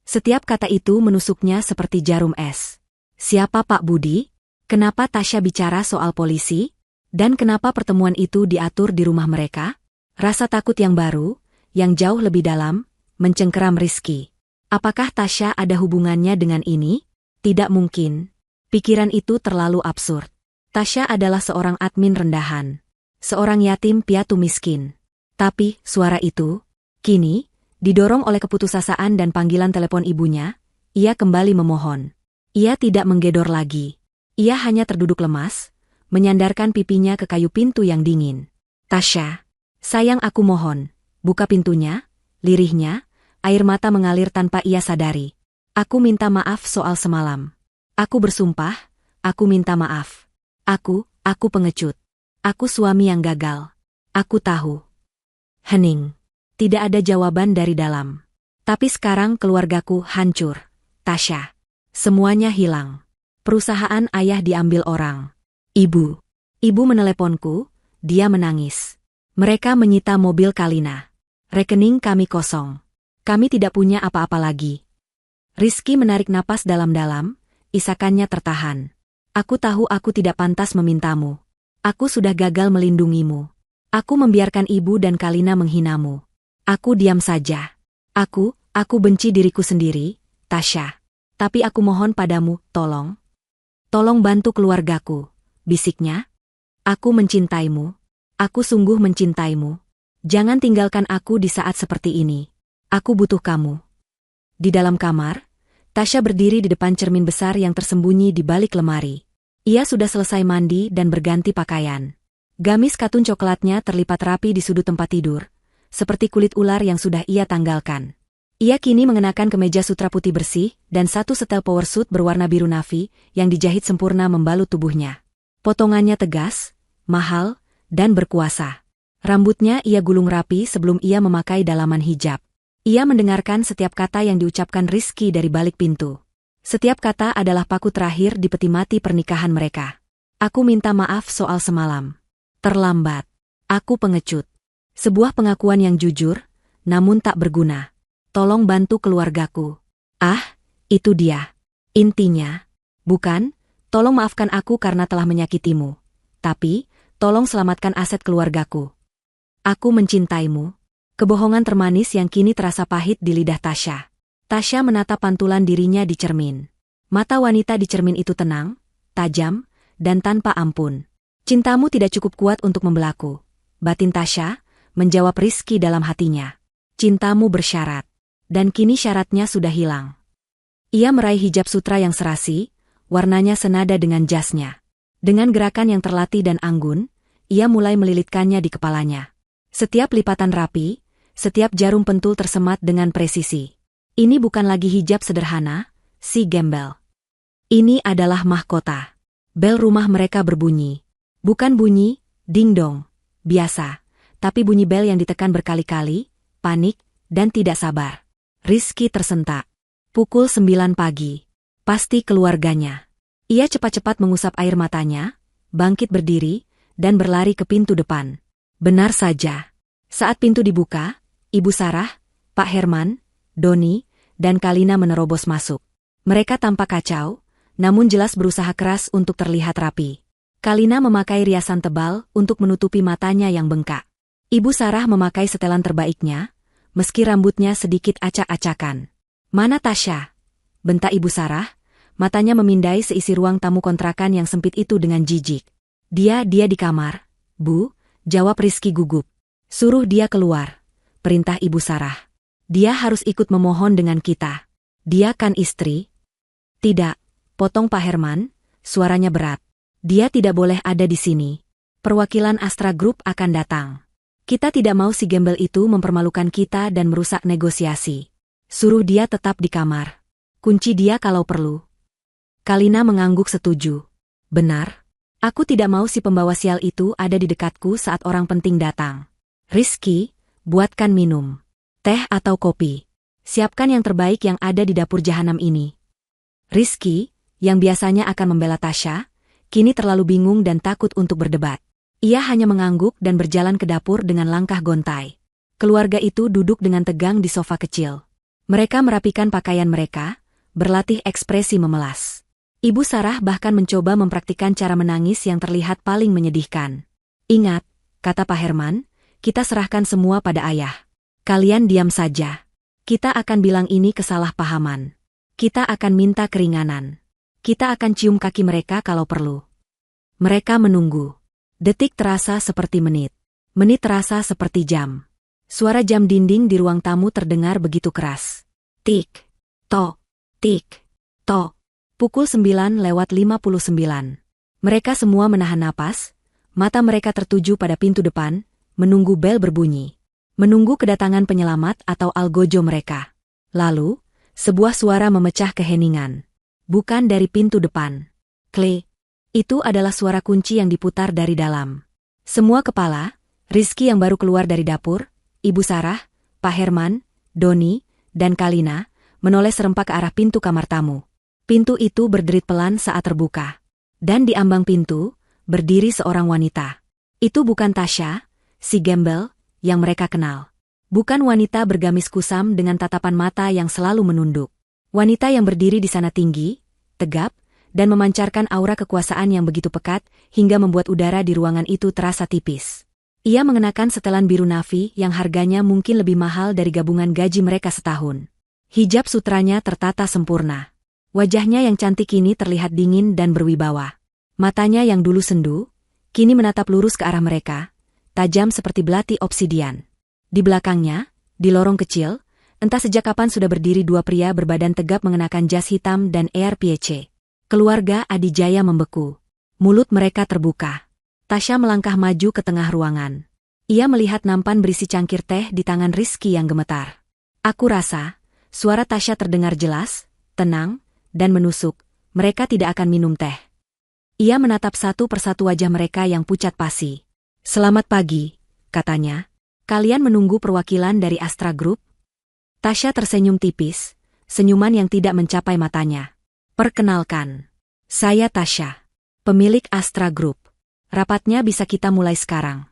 S1: Setiap kata itu menusuknya seperti jarum es. Siapa Pak Budi? Kenapa Tasya bicara soal polisi? Dan kenapa pertemuan itu diatur di rumah mereka? Rasa takut yang baru, yang jauh lebih dalam, mencengkeram Rizky. Apakah Tasya ada hubungannya dengan ini? Tidak mungkin. Pikiran itu terlalu absurd. Tasya adalah seorang admin rendahan. Seorang yatim piatu miskin. Tapi, suara itu, kini, didorong oleh keputusasaan dan panggilan telepon ibunya, ia kembali memohon. Ia tidak menggedor lagi. Ia hanya terduduk lemas, menyandarkan pipinya ke kayu pintu yang dingin. "Tasya, sayang aku mohon, buka pintunya," lirihnya, air mata mengalir tanpa ia sadari. "Aku minta maaf soal semalam. Aku bersumpah, aku minta maaf. Aku pengecut. Aku suami yang gagal. Aku tahu." Hening. Tidak ada jawaban dari dalam. "Tapi sekarang keluargaku hancur, Tasya. Semuanya hilang. Perusahaan ayah diambil orang. Ibu meneleponku," dia menangis. "Mereka menyita mobil Kalina. Rekening kami kosong. Kami tidak punya apa-apa lagi." Rizky menarik napas dalam-dalam, isakannya tertahan. Aku tahu aku tidak pantas memintamu. Aku sudah gagal melindungimu. Aku membiarkan ibu dan Kalina menghinamu. Aku diam saja. Aku benci diriku sendiri, Tasya. Tapi aku mohon padamu, tolong. Tolong bantu keluargaku, bisiknya. Aku mencintaimu. Aku sungguh mencintaimu. Jangan tinggalkan aku di saat seperti ini. Aku butuh kamu. Di dalam kamar, Tasya berdiri di depan cermin besar yang tersembunyi di balik lemari. Ia sudah selesai mandi dan berganti pakaian. Gamis katun coklatnya terlipat rapi di sudut tempat tidur, seperti kulit ular yang sudah ia tanggalkan. Ia kini mengenakan kemeja sutra putih bersih dan satu setel power suit berwarna biru navy yang dijahit sempurna membalut tubuhnya. Potongannya tegas, mahal, dan berkuasa. Rambutnya ia gulung rapi sebelum ia memakai dalaman hijab. Ia mendengarkan setiap kata yang diucapkan Rizky dari balik pintu. Setiap kata adalah paku terakhir di peti mati pernikahan mereka. Aku minta maaf soal semalam. Terlambat. Aku pengecut. Sebuah pengakuan yang jujur, namun tak berguna. Tolong bantu keluargaku. Itu dia. Intinya. Bukan, tolong maafkan aku karena telah menyakitimu. Tapi, tolong selamatkan aset keluargaku. Aku mencintaimu. Kebohongan termanis yang kini terasa pahit di lidah Tasya. Tasya menatap pantulan dirinya di cermin. Mata wanita di cermin itu tenang, tajam, dan tanpa ampun. Cintamu tidak cukup kuat untuk membelaku. Batin Tasya menjawab Rizky dalam hatinya. Cintamu bersyarat. Dan kini syaratnya sudah hilang. Ia meraih hijab sutra yang serasi, warnanya senada dengan jasnya. Dengan gerakan yang terlatih dan anggun, ia mulai melilitkannya di kepalanya. Setiap lipatan rapi, setiap jarum pentul tersemat dengan presisi. Ini bukan lagi hijab sederhana, si gembel. Ini adalah mahkota. Bel rumah mereka berbunyi. Bukan bunyi, ding-dong, biasa. Tapi bunyi bel yang ditekan berkali-kali, panik, dan tidak sabar. Rizky tersentak. Pukul 9 pagi. Pasti keluarganya. Ia cepat-cepat mengusap air matanya, bangkit berdiri, dan berlari ke pintu depan. Benar saja. Saat pintu dibuka, Ibu Sarah, Pak Herman, Doni, dan Kalina menerobos masuk. Mereka tampak kacau, namun jelas berusaha keras untuk terlihat rapi. Kalina memakai riasan tebal untuk menutupi matanya yang bengkak. Ibu Sarah memakai setelan terbaiknya, meski rambutnya sedikit acak-acakan. Mana Tasya? Bentak Ibu Sarah, matanya memindai seisi ruang tamu kontrakan yang sempit itu dengan jijik. Dia di kamar, Bu, jawab Rizky gugup. Suruh dia keluar, perintah Ibu Sarah. Dia harus ikut memohon dengan kita. Dia kan istri. Tidak, potong Pak Herman, suaranya berat. Dia tidak boleh ada di sini. Perwakilan Astra Group akan datang. Kita tidak mau si gembel itu mempermalukan kita dan merusak negosiasi. Suruh dia tetap di kamar. Kunci dia kalau perlu. Kalina mengangguk setuju. Benar. Aku tidak mau si pembawa sial itu ada di dekatku saat orang penting datang. Rizky, buatkan minum. Teh atau kopi. Siapkan yang terbaik yang ada di dapur jahanam ini. Rizky, yang biasanya akan membela Tasya, kini terlalu bingung dan takut untuk berdebat. Ia hanya mengangguk dan berjalan ke dapur dengan langkah gontai. Keluarga itu duduk dengan tegang di sofa kecil. Mereka merapikan pakaian mereka, berlatih ekspresi memelas. Ibu Sarah bahkan mencoba mempraktikkan cara menangis yang terlihat paling menyedihkan. Ingat, kata Pak Herman, kita serahkan semua pada ayah. Kalian diam saja. Kita akan bilang ini kesalahpahaman. Kita akan minta keringanan. Kita akan cium kaki mereka kalau perlu. Mereka menunggu. Detik terasa seperti menit. Menit terasa seperti jam. Suara jam dinding di ruang tamu terdengar begitu keras. Tik, tok, tik, tok. Pukul 9:59. Mereka semua menahan napas, mata mereka tertuju pada pintu depan, menunggu bel berbunyi. Menunggu kedatangan penyelamat atau algojo mereka. Lalu, sebuah suara memecah keheningan. Bukan dari pintu depan. Klik. Itu adalah suara kunci yang diputar dari dalam. Semua kepala, Rizky yang baru keluar dari dapur, Ibu Sarah, Pak Herman, Doni, dan Kalina, menoleh serempak ke arah pintu kamar tamu. Pintu itu berderit pelan saat terbuka. Dan di ambang pintu, berdiri seorang wanita. Itu bukan Tasya, si gembel, yang mereka kenal. Bukan wanita bergamis kusam dengan tatapan mata yang selalu menunduk. Wanita yang berdiri di sana tinggi, tegap, dan memancarkan aura kekuasaan yang begitu pekat hingga membuat udara di ruangan itu terasa tipis. Ia mengenakan setelan biru navy yang harganya mungkin lebih mahal dari gabungan gaji mereka setahun. Hijab sutranya tertata sempurna. Wajahnya yang cantik ini terlihat dingin dan berwibawa. Matanya yang dulu sendu, kini menatap lurus ke arah mereka, tajam seperti belati obsidian. Di belakangnya, di lorong kecil, entah sejak kapan sudah berdiri dua pria berbadan tegap mengenakan jas hitam dan ARPC. Keluarga Adijaya membeku. Mulut mereka terbuka. Tasya melangkah maju ke tengah ruangan. Ia melihat nampan berisi cangkir teh di tangan Rizky yang gemetar. Aku rasa, suara Tasya terdengar jelas, tenang, dan menusuk. Mereka tidak akan minum teh. Ia menatap satu persatu wajah mereka yang pucat pasi. Selamat pagi, katanya. Kalian menunggu perwakilan dari Astra Group? Tasya tersenyum tipis, senyuman yang tidak mencapai matanya. Perkenalkan, saya Tasya, pemilik Astra Group. Rapatnya bisa kita mulai sekarang.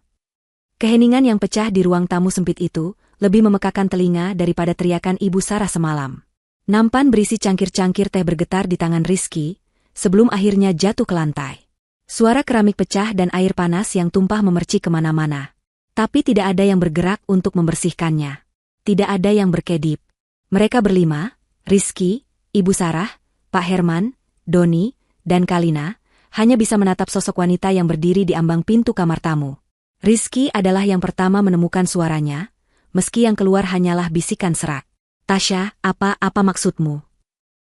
S1: Keheningan yang pecah di ruang tamu sempit itu lebih memekakan telinga daripada teriakan Ibu Sarah semalam. Nampan berisi cangkir-cangkir teh bergetar di tangan Rizky, sebelum akhirnya jatuh ke lantai. Suara keramik pecah dan air panas yang tumpah memercik kemana-mana. Tapi tidak ada yang bergerak untuk membersihkannya. Tidak ada yang berkedip. Mereka berlima, Rizky, Ibu Sarah, Pak Herman, Doni, dan Kalina, hanya bisa menatap sosok wanita yang berdiri di ambang pintu kamar tamu. Rizky adalah yang pertama menemukan suaranya, meski yang keluar hanyalah bisikan serak. Tasya, apa maksudmu?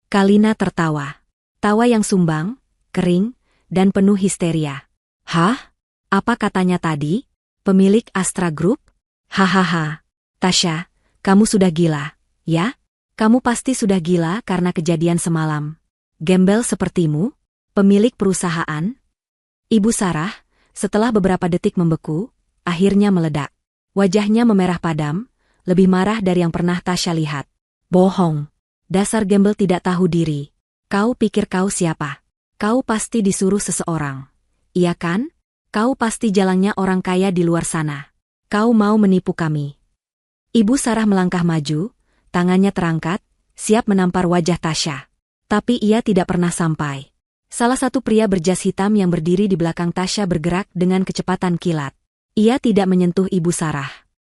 S1: Kalina tertawa. Tawa yang sumbang, kering, dan penuh histeria. Hah? Apa katanya tadi? Pemilik Astra Group? Hahaha. Tasya, kamu sudah gila, ya? Kamu pasti sudah gila karena kejadian semalam. Gembel sepertimu? Pemilik perusahaan? Ibu Sarah, setelah beberapa detik membeku, akhirnya meledak. Wajahnya memerah padam, lebih marah dari yang pernah Tasya lihat. Bohong. Dasar gembel tidak tahu diri. Kau pikir kau siapa? Kau pasti disuruh seseorang. Iya kan? Kau pasti jalangnya orang kaya di luar sana. Kau mau menipu kami. Ibu Sarah melangkah maju, tangannya terangkat, siap menampar wajah Tasya. Tapi ia tidak pernah sampai. Salah satu pria berjas hitam yang berdiri di belakang Tasya bergerak dengan kecepatan kilat. Ia tidak menyentuh Ibu Sarah.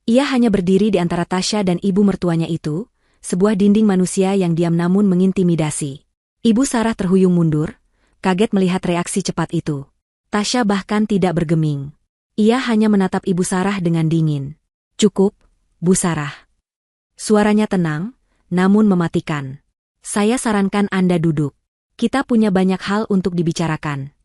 S1: Ia hanya berdiri di antara Tasya dan ibu mertuanya itu, sebuah dinding manusia yang diam namun mengintimidasi. Ibu Sarah terhuyung mundur, kaget melihat reaksi cepat itu. Tasya bahkan tidak bergeming. Ia hanya menatap Ibu Sarah dengan dingin. Cukup, Bu Sarah. Suaranya tenang, namun mematikan. Saya sarankan Anda duduk. Kita punya banyak hal untuk dibicarakan.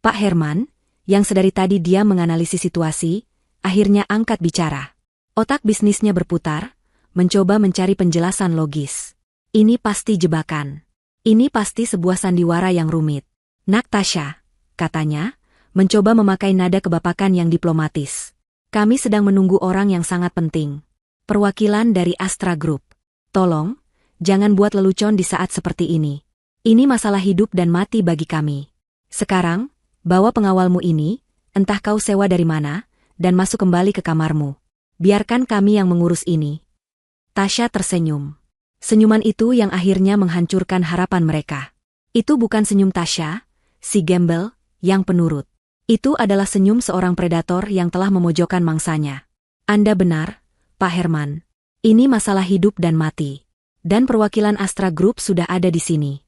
S1: Pak Herman, yang sedari tadi dia menganalisis situasi, akhirnya angkat bicara. Otak bisnisnya berputar, mencoba mencari penjelasan logis. Ini pasti jebakan. Ini pasti sebuah sandiwara yang rumit. Nak Tasya, katanya, mencoba memakai nada kebapakan yang diplomatis. Kami sedang menunggu orang yang sangat penting. Perwakilan dari Astra Group. Tolong, jangan buat lelucon di saat seperti ini. Ini masalah hidup dan mati bagi kami. Sekarang, bawa pengawalmu ini, entah kau sewa dari mana, dan masuk kembali ke kamarmu. Biarkan kami yang mengurus ini. Tasya tersenyum. Senyuman itu yang akhirnya menghancurkan harapan mereka. Itu bukan senyum Tasya, si gembel, yang penurut. Itu adalah senyum seorang predator yang telah memojokkan mangsanya. Anda benar, Pak Herman. Ini masalah hidup dan mati. Dan perwakilan Astra Group sudah ada di sini.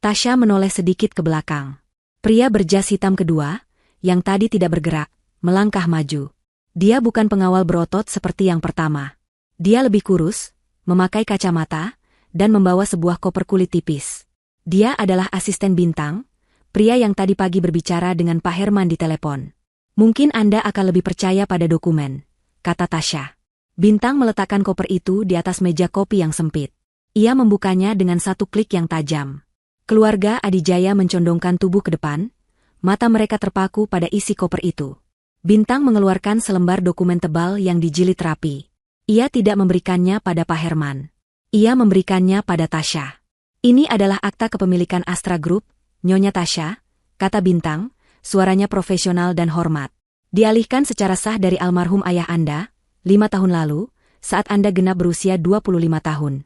S1: Tasya menoleh sedikit ke belakang. Pria berjas hitam kedua, yang tadi tidak bergerak, melangkah maju. Dia bukan pengawal berotot seperti yang pertama. Dia lebih kurus, memakai kacamata, dan membawa sebuah koper kulit tipis. Dia adalah asisten Bintang, pria yang tadi pagi berbicara dengan Pak Herman di telepon. Mungkin Anda akan lebih percaya pada dokumen, kata Tasya. Bintang meletakkan koper itu di atas meja kopi yang sempit. Ia membukanya dengan satu klik yang tajam. Keluarga Adijaya mencondongkan tubuh ke depan, mata mereka terpaku pada isi koper itu. Bintang mengeluarkan selembar dokumen tebal yang dijilid rapi. Ia tidak memberikannya pada Pak Herman. Ia memberikannya pada Tasya. Ini adalah akta kepemilikan Astra Group, Nyonya Tasya, kata Bintang, suaranya profesional dan hormat. Dialihkan secara sah dari almarhum ayah Anda, 5 tahun lalu, saat Anda genap berusia 25 tahun.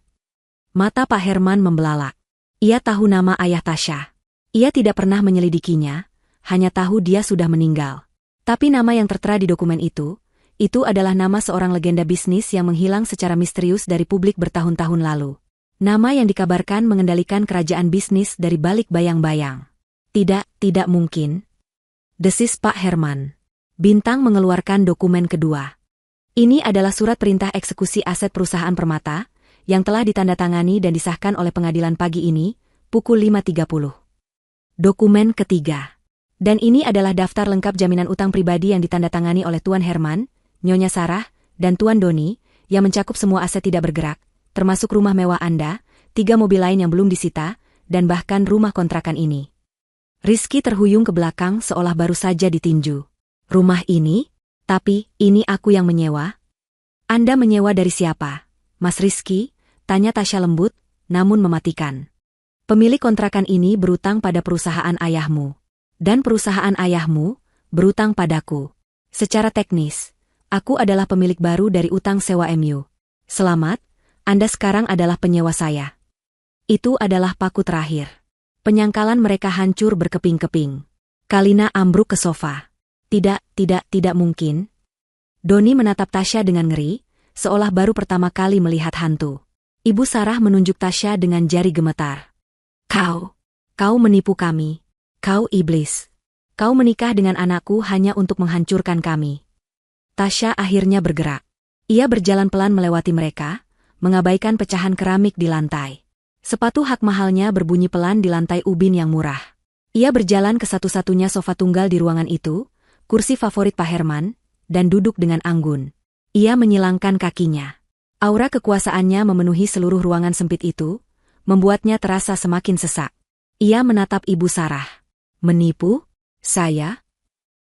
S1: Mata Pak Herman membelalak. Ia tahu nama ayah Tasya. Ia tidak pernah menyelidikinya, hanya tahu dia sudah meninggal. Tapi nama yang tertera di dokumen itu adalah nama seorang legenda bisnis yang menghilang secara misterius dari publik bertahun-tahun lalu. Nama yang dikabarkan mengendalikan kerajaan bisnis dari balik bayang-bayang. Tidak mungkin. Desis Pak Herman. Bintang mengeluarkan dokumen kedua. Ini adalah surat perintah eksekusi aset perusahaan Permata, yang telah ditandatangani dan disahkan oleh pengadilan pagi ini, pukul 5.30. Dokumen ketiga. Dan ini adalah daftar lengkap jaminan utang pribadi yang ditandatangani oleh Tuan Herman, Nyonya Sarah, dan Tuan Doni, yang mencakup semua aset tidak bergerak, termasuk rumah mewah Anda, 3 mobil lain yang belum disita, dan bahkan rumah kontrakan ini. Rizky terhuyung ke belakang seolah baru saja ditinju. Rumah ini? Tapi, ini aku yang menyewa? Anda menyewa dari siapa, Mas Rizky? Tanya Tasya lembut, namun mematikan. Pemilik kontrakan ini berutang pada perusahaan ayahmu. Dan perusahaan ayahmu berutang padaku. Secara teknis, aku adalah pemilik baru dari utang sewa MU. Selamat, Anda sekarang adalah penyewa saya. Itu adalah paku terakhir. Penyangkalan mereka hancur berkeping-keping. Kalina ambruk ke sofa. Tidak mungkin. Doni menatap Tasya dengan ngeri, seolah baru pertama kali melihat hantu. Ibu Sarah menunjuk Tasya dengan jari gemetar. Kau menipu kami. Kau iblis. Kau menikah dengan anakku hanya untuk menghancurkan kami. Tasya akhirnya bergerak. Ia berjalan pelan melewati mereka, mengabaikan pecahan keramik di lantai. Sepatu hak mahalnya berbunyi pelan di lantai ubin yang murah. Ia berjalan ke satu-satunya sofa tunggal di ruangan itu, kursi favorit Pak Herman, dan duduk dengan anggun. Ia menyilangkan kakinya. Aura kekuasaannya memenuhi seluruh ruangan sempit itu, membuatnya terasa semakin sesak. Ia menatap Ibu Sarah. Menipu? Saya?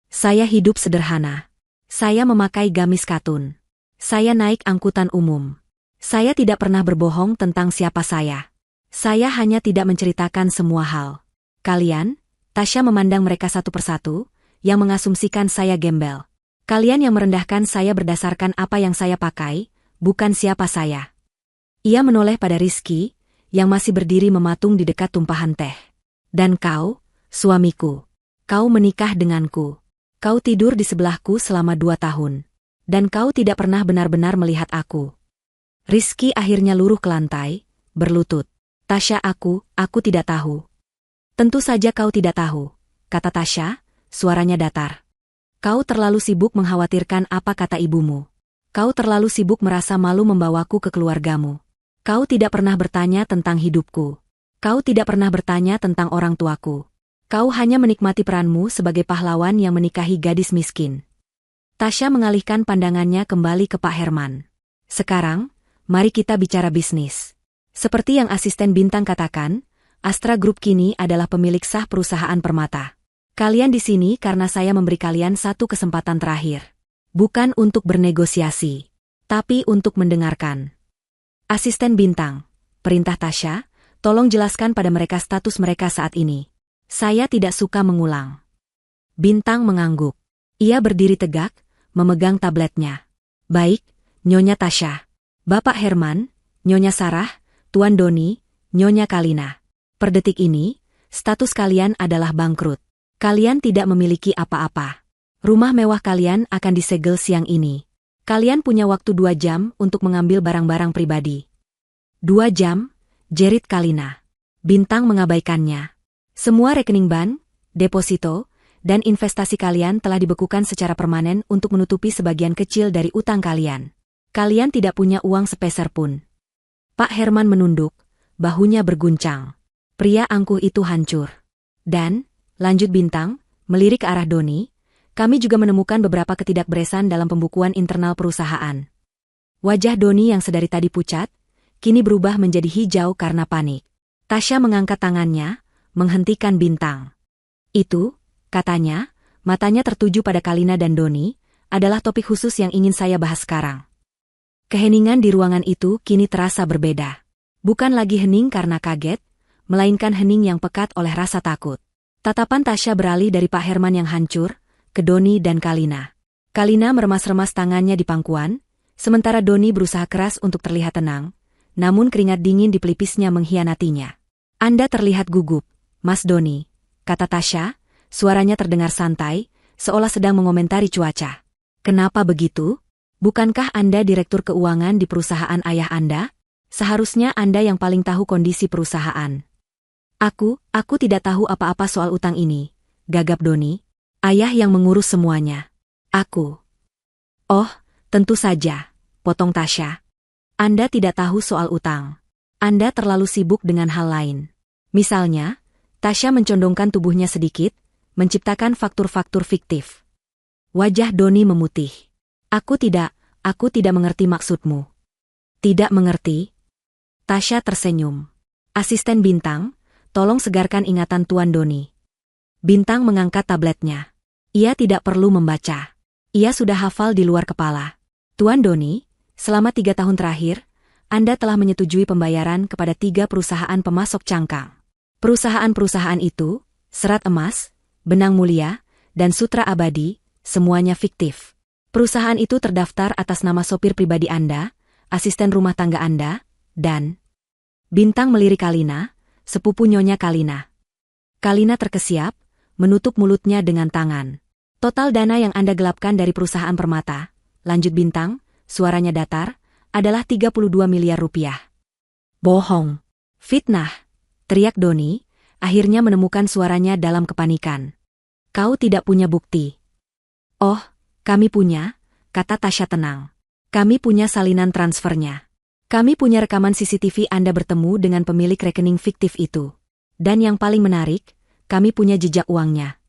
S1: Saya hidup sederhana. Saya memakai gamis katun. Saya naik angkutan umum. Saya tidak pernah berbohong tentang siapa saya. Saya hanya tidak menceritakan semua hal. Kalian, Tasya memandang mereka satu persatu, yang mengasumsikan saya gembel. Kalian yang merendahkan saya berdasarkan apa yang saya pakai, bukan siapa saya. Ia menoleh pada Rizky, yang masih berdiri mematung di dekat tumpahan teh. Dan kau, suamiku. Kau menikah denganku. Kau tidur di sebelahku selama 2 tahun. Dan kau tidak pernah benar-benar melihat aku. Rizky akhirnya luruh ke lantai, berlutut. Tasya, aku tidak tahu. Tentu saja kau tidak tahu, kata Tasya, suaranya datar. Kau terlalu sibuk mengkhawatirkan apa kata ibumu. Kau terlalu sibuk merasa malu membawaku ke keluargamu. Kau tidak pernah bertanya tentang hidupku. Kau tidak pernah bertanya tentang orang tuaku. Kau hanya menikmati peranmu sebagai pahlawan yang menikahi gadis miskin. Tasya mengalihkan pandangannya kembali ke Pak Herman. Sekarang, mari kita bicara bisnis. Seperti yang asisten Bintang katakan, Astra Group kini adalah pemilik sah perusahaan Permata. Kalian di sini karena saya memberi kalian satu kesempatan terakhir. Bukan untuk bernegosiasi, tapi untuk mendengarkan. Asisten Bintang, perintah Tasya, tolong jelaskan pada mereka status mereka saat ini. Saya tidak suka mengulang. Bintang mengangguk. Ia berdiri tegak, memegang tabletnya. Baik, Nyonya Tasya. Bapak Herman, Nyonya Sarah, Tuan Doni, Nyonya Kalina. Per detik ini, status kalian adalah bangkrut. Kalian tidak memiliki apa-apa. Rumah mewah kalian akan disegel siang ini. Kalian punya waktu 2 jam untuk mengambil barang-barang pribadi. 2 jam? Jerit Kalina. Bintang mengabaikannya. Semua rekening bank, deposito, dan investasi kalian telah dibekukan secara permanen untuk menutupi sebagian kecil dari utang kalian. Kalian tidak punya uang sepeser pun. Pak Herman menunduk, bahunya berguncang. Pria angkuh itu hancur. Dan, lanjut Bintang, melirik ke arah Doni, kami juga menemukan beberapa ketidakberesan dalam pembukuan internal perusahaan. Wajah Doni yang sedari tadi pucat, kini berubah menjadi hijau karena panik. Tasya mengangkat tangannya, menghentikan Bintang. Itu, katanya, matanya tertuju pada Kalina dan Doni, adalah topik khusus yang ingin saya bahas sekarang. Keheningan di ruangan itu kini terasa berbeda. Bukan lagi hening karena kaget, melainkan hening yang pekat oleh rasa takut. Tatapan Tasya beralih dari Pak Herman yang hancur, ke Doni dan Kalina. Kalina meremas-remas tangannya di pangkuan, sementara Doni berusaha keras untuk terlihat tenang, namun keringat dingin di pelipisnya mengkhianatinya. Anda terlihat gugup, Mas Doni, kata Tasya, suaranya terdengar santai, seolah sedang mengomentari cuaca. Kenapa begitu? Bukankah Anda direktur keuangan di perusahaan ayah Anda? Seharusnya Anda yang paling tahu kondisi perusahaan. Aku tidak tahu apa-apa soal utang ini, gagap Doni. Ayah yang mengurus semuanya. Aku. Oh, tentu saja, potong Tasya. Anda tidak tahu soal utang. Anda terlalu sibuk dengan hal lain. Misalnya, Tasya mencondongkan tubuhnya sedikit, menciptakan faktur-faktur fiktif. Wajah Doni memutih. Aku tidak mengerti maksudmu. Tidak mengerti? Tasya tersenyum. Asisten Bintang, tolong segarkan ingatan Tuan Doni. Bintang mengangkat tabletnya. Ia tidak perlu membaca. Ia sudah hafal di luar kepala. Tuan Doni, selama 3 tahun terakhir, Anda telah menyetujui pembayaran kepada 3 perusahaan pemasok cangkang. Perusahaan-perusahaan itu, Serat Emas, Benang Mulia, dan Sutra Abadi, semuanya fiktif. Perusahaan itu terdaftar atas nama sopir pribadi Anda, asisten rumah tangga Anda, dan Bintang melirik Kalina, sepupu Nyonya Kalina. Kalina terkesiap, menutup mulutnya dengan tangan. Total dana yang Anda gelapkan dari perusahaan permata, lanjut Bintang, suaranya datar, adalah 32 miliar rupiah. Bohong. Fitnah, teriak Doni, akhirnya menemukan suaranya dalam kepanikan. Kau tidak punya bukti. Oh, kami punya, kata Tasya tenang. Kami punya salinan transfernya. Kami punya rekaman CCTV Anda bertemu dengan pemilik rekening fiktif itu. Dan yang paling menarik, kami punya jejak uangnya.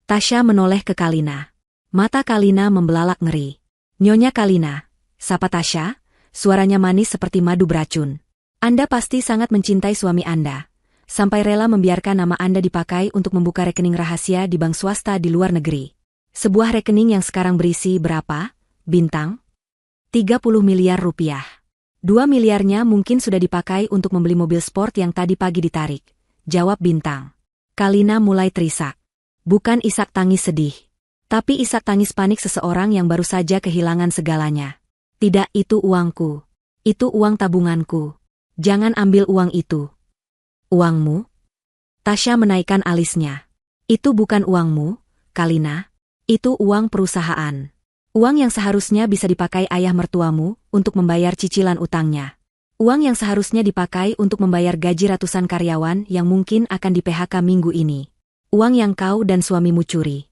S1: Tasya menoleh ke Kalina. Mata Kalina membelalak ngeri. Nyonya Kalina, sapa Tasya, suaranya manis seperti madu beracun. Anda pasti sangat mencintai suami Anda, sampai rela membiarkan nama Anda dipakai untuk membuka rekening rahasia di bank swasta di luar negeri. Sebuah rekening yang sekarang berisi berapa, Bintang? 30 miliar rupiah. 2 miliarnya mungkin sudah dipakai untuk membeli mobil sport yang tadi pagi ditarik. Jawab Bintang. Kalina mulai terisak. Bukan isak tangis sedih. Tapi isak tangis panik seseorang yang baru saja kehilangan segalanya. Tidak, itu uangku. Itu uang tabunganku. Jangan ambil uang itu. Uangmu? Tasya menaikkan alisnya. Itu bukan uangmu, Kalina. Itu uang perusahaan. Uang yang seharusnya bisa dipakai ayah mertuamu untuk membayar cicilan utangnya. Uang yang seharusnya dipakai untuk membayar gaji ratusan karyawan yang mungkin akan di-PHK minggu ini. Uang yang kau dan suamimu curi.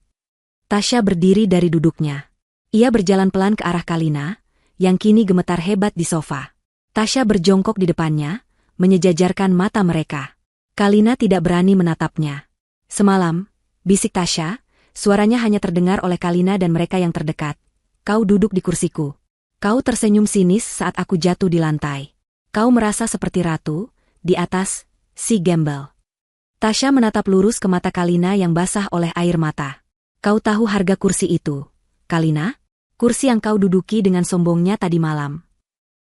S1: Tasya berdiri dari duduknya. Ia berjalan pelan ke arah Kalina, yang kini gemetar hebat di sofa. Tasya berjongkok di depannya, menyejajarkan mata mereka. Kalina tidak berani menatapnya. Semalam, bisik Tasya, suaranya hanya terdengar oleh Kalina dan mereka yang terdekat. Kau duduk di kursiku. Kau tersenyum sinis saat aku jatuh di lantai. Kau merasa seperti ratu, di atas, si gembel. Tasya menatap lurus ke mata Kalina yang basah oleh air mata. Kau tahu harga kursi itu, Kalina? Kursi yang kau duduki dengan sombongnya tadi malam.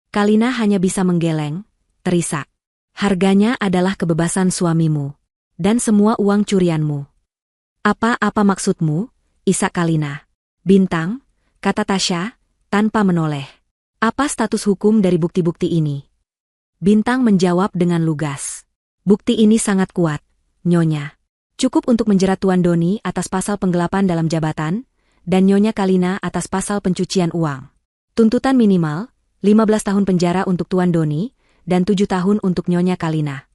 S1: Kalina hanya bisa menggeleng, terisak. Harganya adalah kebebasan suamimu. Dan semua uang curianmu. Apa maksudmu, isak Kalina? Bintang, kata Tasya, tanpa menoleh. Apa status hukum dari bukti-bukti ini? Bintang menjawab dengan lugas. Bukti ini sangat kuat, Nyonya. Cukup untuk menjerat Tuan Doni atas pasal penggelapan dalam jabatan, dan Nyonya Kalina atas pasal pencucian uang. Tuntutan minimal, 15 tahun penjara untuk Tuan Doni, dan 7 tahun untuk Nyonya Kalina.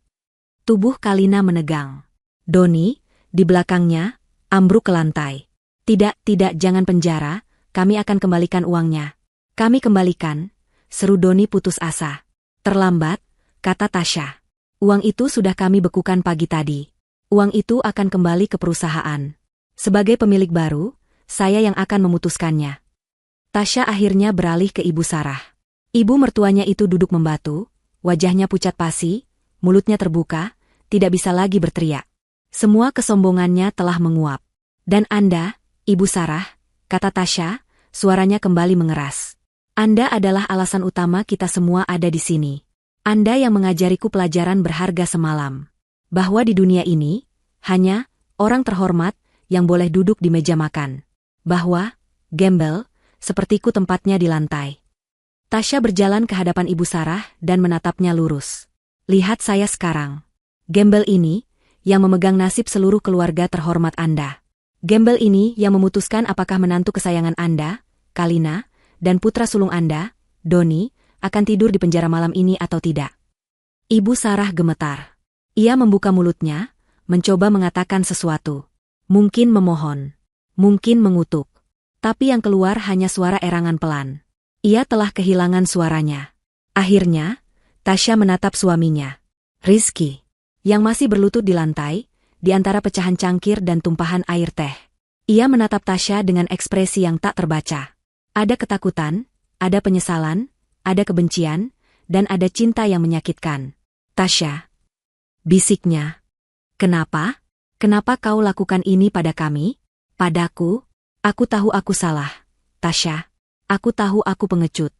S1: Tubuh Kalina menegang. Doni, di belakangnya, ambruk ke lantai. Tidak, jangan penjara, kami akan kembalikan uangnya. Kami kembalikan, seru Doni putus asa. Terlambat, kata Tasya. Uang itu sudah kami bekukan pagi tadi. Uang itu akan kembali ke perusahaan. Sebagai pemilik baru, saya yang akan memutuskannya. Tasya akhirnya beralih ke Ibu Sarah. Ibu mertuanya itu duduk membatu, wajahnya pucat pasi, mulutnya terbuka, tidak bisa lagi berteriak. Semua kesombongannya telah menguap. Dan Anda, Ibu Sarah, kata Tasya, suaranya kembali mengeras. Anda adalah alasan utama kita semua ada di sini. Anda yang mengajariku pelajaran berharga semalam. Bahwa di dunia ini, hanya orang terhormat yang boleh duduk di meja makan. Bahwa, gembel, sepertiku tempatnya di lantai. Tasya berjalan ke hadapan Ibu Sarah dan menatapnya lurus. Lihat saya sekarang. Gembel ini, yang memegang nasib seluruh keluarga terhormat Anda. Gembel ini yang memutuskan apakah menantu kesayangan Anda, Kalina, dan putra sulung Anda, Doni, akan tidur di penjara malam ini atau tidak. Ibu Sarah gemetar. Ia membuka mulutnya, mencoba mengatakan sesuatu. Mungkin memohon. Mungkin mengutuk. Tapi yang keluar hanya suara erangan pelan. Ia telah kehilangan suaranya. Akhirnya, Tasya menatap suaminya, Rizky, yang masih berlutut di lantai, di antara pecahan cangkir dan tumpahan air teh. Ia menatap Tasya dengan ekspresi yang tak terbaca. Ada ketakutan, ada penyesalan, ada kebencian, dan ada cinta yang menyakitkan. Tasya, bisiknya. Kenapa? Kenapa kau lakukan ini pada kami? Padaku? Aku tahu aku salah, Tasya. Aku tahu aku pengecut.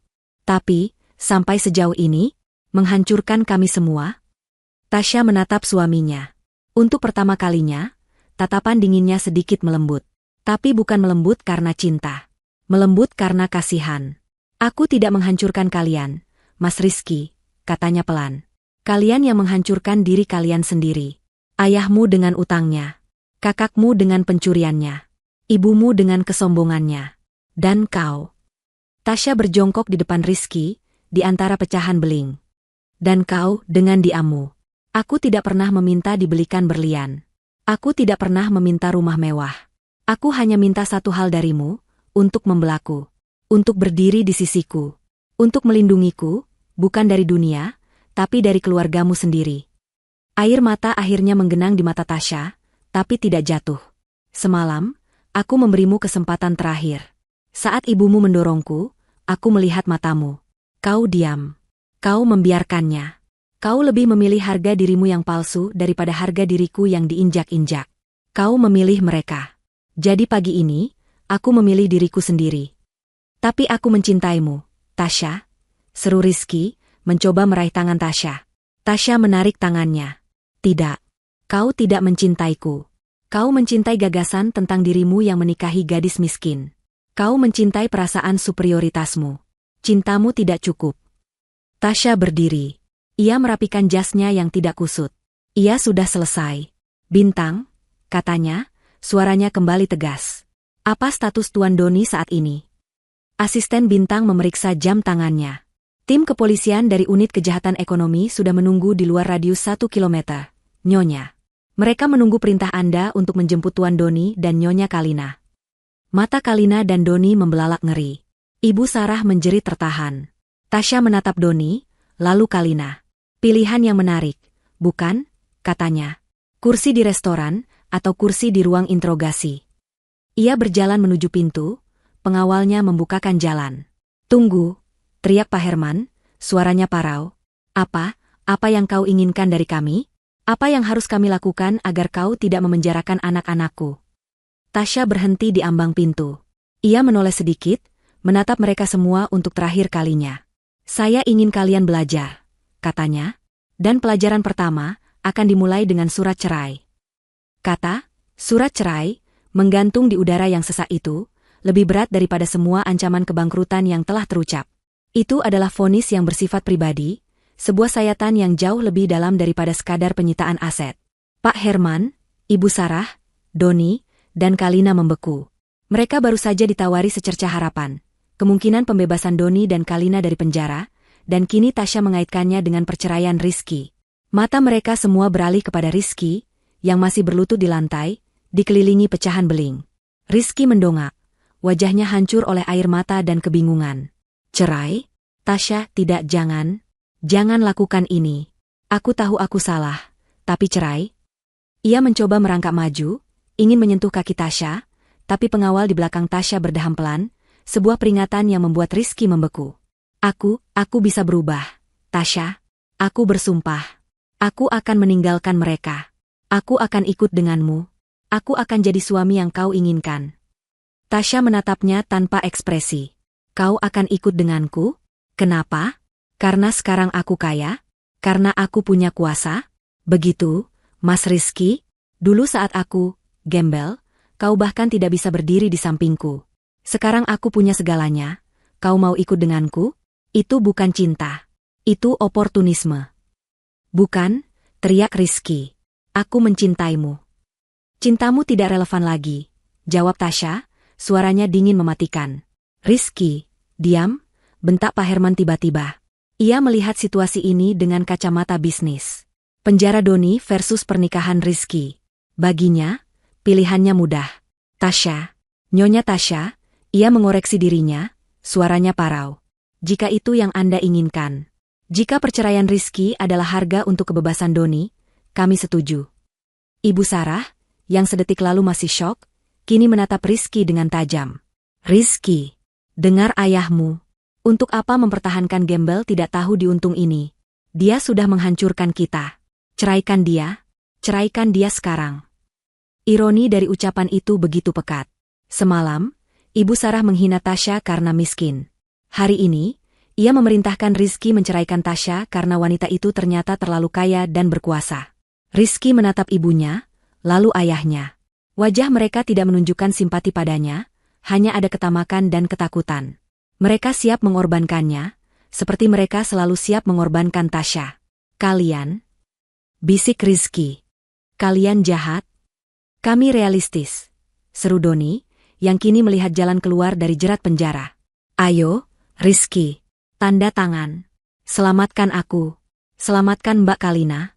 S1: Tapi, sampai sejauh ini, menghancurkan kami semua? Tasya menatap suaminya. Untuk pertama kalinya, tatapan dinginnya sedikit melembut. Tapi bukan melembut karena cinta. Melembut karena kasihan. Aku tidak menghancurkan kalian, Mas Rizky, katanya pelan. Kalian yang menghancurkan diri kalian sendiri. Ayahmu dengan utangnya. Kakakmu dengan pencuriannya. Ibumu dengan kesombongannya. Dan kau. Tasya berjongkok di depan Rizky, di antara pecahan beling. Dan kau dengan diammu. Aku tidak pernah meminta dibelikan berlian. Aku tidak pernah meminta rumah mewah. Aku hanya minta satu hal darimu, untuk membelaku. Untuk berdiri di sisiku. Untuk melindungiku, bukan dari dunia, tapi dari keluargamu sendiri. Air mata akhirnya menggenang di mata Tasya, tapi tidak jatuh. Semalam, aku memberimu kesempatan terakhir. Saat ibumu mendorongku, aku melihat matamu. Kau diam. Kau membiarkannya. Kau lebih memilih harga dirimu yang palsu daripada harga diriku yang diinjak-injak. Kau memilih mereka. Jadi pagi ini, aku memilih diriku sendiri. Tapi aku mencintaimu, Tasya. Seru Rizky, mencoba meraih tangan Tasya. Tasya menarik tangannya. Tidak. Kau tidak mencintaiku. Kau mencintai gagasan tentang dirimu yang menikahi gadis miskin. Kau mencintai perasaan superioritasmu. Cintamu tidak cukup. Tasya berdiri. Ia merapikan jasnya yang tidak kusut. Ia sudah selesai. Bintang, katanya, suaranya kembali tegas. Apa status Tuan Doni saat ini? Asisten Bintang memeriksa jam tangannya. Tim kepolisian dari unit kejahatan ekonomi sudah menunggu di luar radius 1 kilometer. Nyonya. Mereka menunggu perintah Anda untuk menjemput Tuan Doni dan Nyonya Kalina. Mata Kalina dan Doni membelalak ngeri. Ibu Sarah menjerit tertahan. Tasya menatap Doni, lalu Kalina. Pilihan yang menarik, bukan? Katanya. Kursi di restoran, atau kursi di ruang interogasi. Ia berjalan menuju pintu, pengawalnya membukakan jalan. Tunggu, teriak Pak Herman, suaranya parau. Apa yang kau inginkan dari kami? Apa yang harus kami lakukan agar kau tidak memenjarakan anak-anakku? Tasya berhenti di ambang pintu. Ia menoleh sedikit, menatap mereka semua untuk terakhir kalinya. Saya ingin kalian belajar, katanya. Dan pelajaran pertama akan dimulai dengan surat cerai. Kata, surat cerai, menggantung di udara yang sesak itu, lebih berat daripada semua ancaman kebangkrutan yang telah terucap. Itu adalah vonis yang bersifat pribadi, sebuah sayatan yang jauh lebih dalam daripada sekadar penyitaan aset. Pak Herman, Ibu Sarah, Doni, dan Kalina membeku. Mereka baru saja ditawari secercah harapan. Kemungkinan pembebasan Doni dan Kalina dari penjara, dan kini Tasya mengaitkannya dengan perceraian Rizky. Mata mereka semua beralih kepada Rizky, yang masih berlutut di lantai, dikelilingi pecahan beling. Rizky mendongak. Wajahnya hancur oleh air mata dan kebingungan. Cerai? Tasya, tidak, jangan lakukan ini. Aku tahu aku salah, tapi cerai? Ia mencoba merangkak maju, ingin menyentuh kaki Tasya, tapi pengawal di belakang Tasya berdeham pelan, sebuah peringatan yang membuat Rizky membeku. Aku bisa berubah, Tasya. Aku bersumpah. Aku akan meninggalkan mereka. Aku akan ikut denganmu. Aku akan jadi suami yang kau inginkan. Tasya menatapnya tanpa ekspresi. Kau akan ikut denganku? Kenapa? Karena sekarang aku kaya? Karena aku punya kuasa? Begitu, Mas Rizky? Dulu saat aku gembel, kau bahkan tidak bisa berdiri di sampingku. Sekarang aku punya segalanya. Kau mau ikut denganku? Itu bukan cinta. Itu oportunisme. Bukan, teriak Rizky. Aku mencintaimu. Cintamu tidak relevan lagi, jawab Tasya, suaranya dingin mematikan. Rizky, diam, bentak Pak Herman tiba-tiba. Ia melihat situasi ini dengan kacamata bisnis. Penjara Doni versus pernikahan Rizky. Baginya, pilihannya mudah. Tasya, Nyonya Tasya, ia mengoreksi dirinya, suaranya parau. Jika itu yang Anda inginkan. Jika perceraian Rizky adalah harga untuk kebebasan Doni, kami setuju. Ibu Sarah, yang sedetik lalu masih syok, kini menatap Rizky dengan tajam. Rizky, dengar ayahmu. Untuk apa mempertahankan gembel tidak tahu diuntung ini? Dia sudah menghancurkan kita. Ceraikan dia sekarang. Ironi dari ucapan itu begitu pekat. Semalam, Ibu Sarah menghina Tasya karena miskin. Hari ini, ia memerintahkan Rizky menceraikan Tasya karena wanita itu ternyata terlalu kaya dan berkuasa. Rizky menatap ibunya, lalu ayahnya. Wajah mereka tidak menunjukkan simpati padanya, hanya ada ketamakan dan ketakutan. Mereka siap mengorbankannya, seperti mereka selalu siap mengorbankan Tasya. Kalian, bisik Rizky. Kalian jahat. Kami realistis, seru Doni, yang kini melihat jalan keluar dari jerat penjara. Ayo, Rizky. Tanda tangan. Selamatkan aku. Selamatkan Mbak Kalina.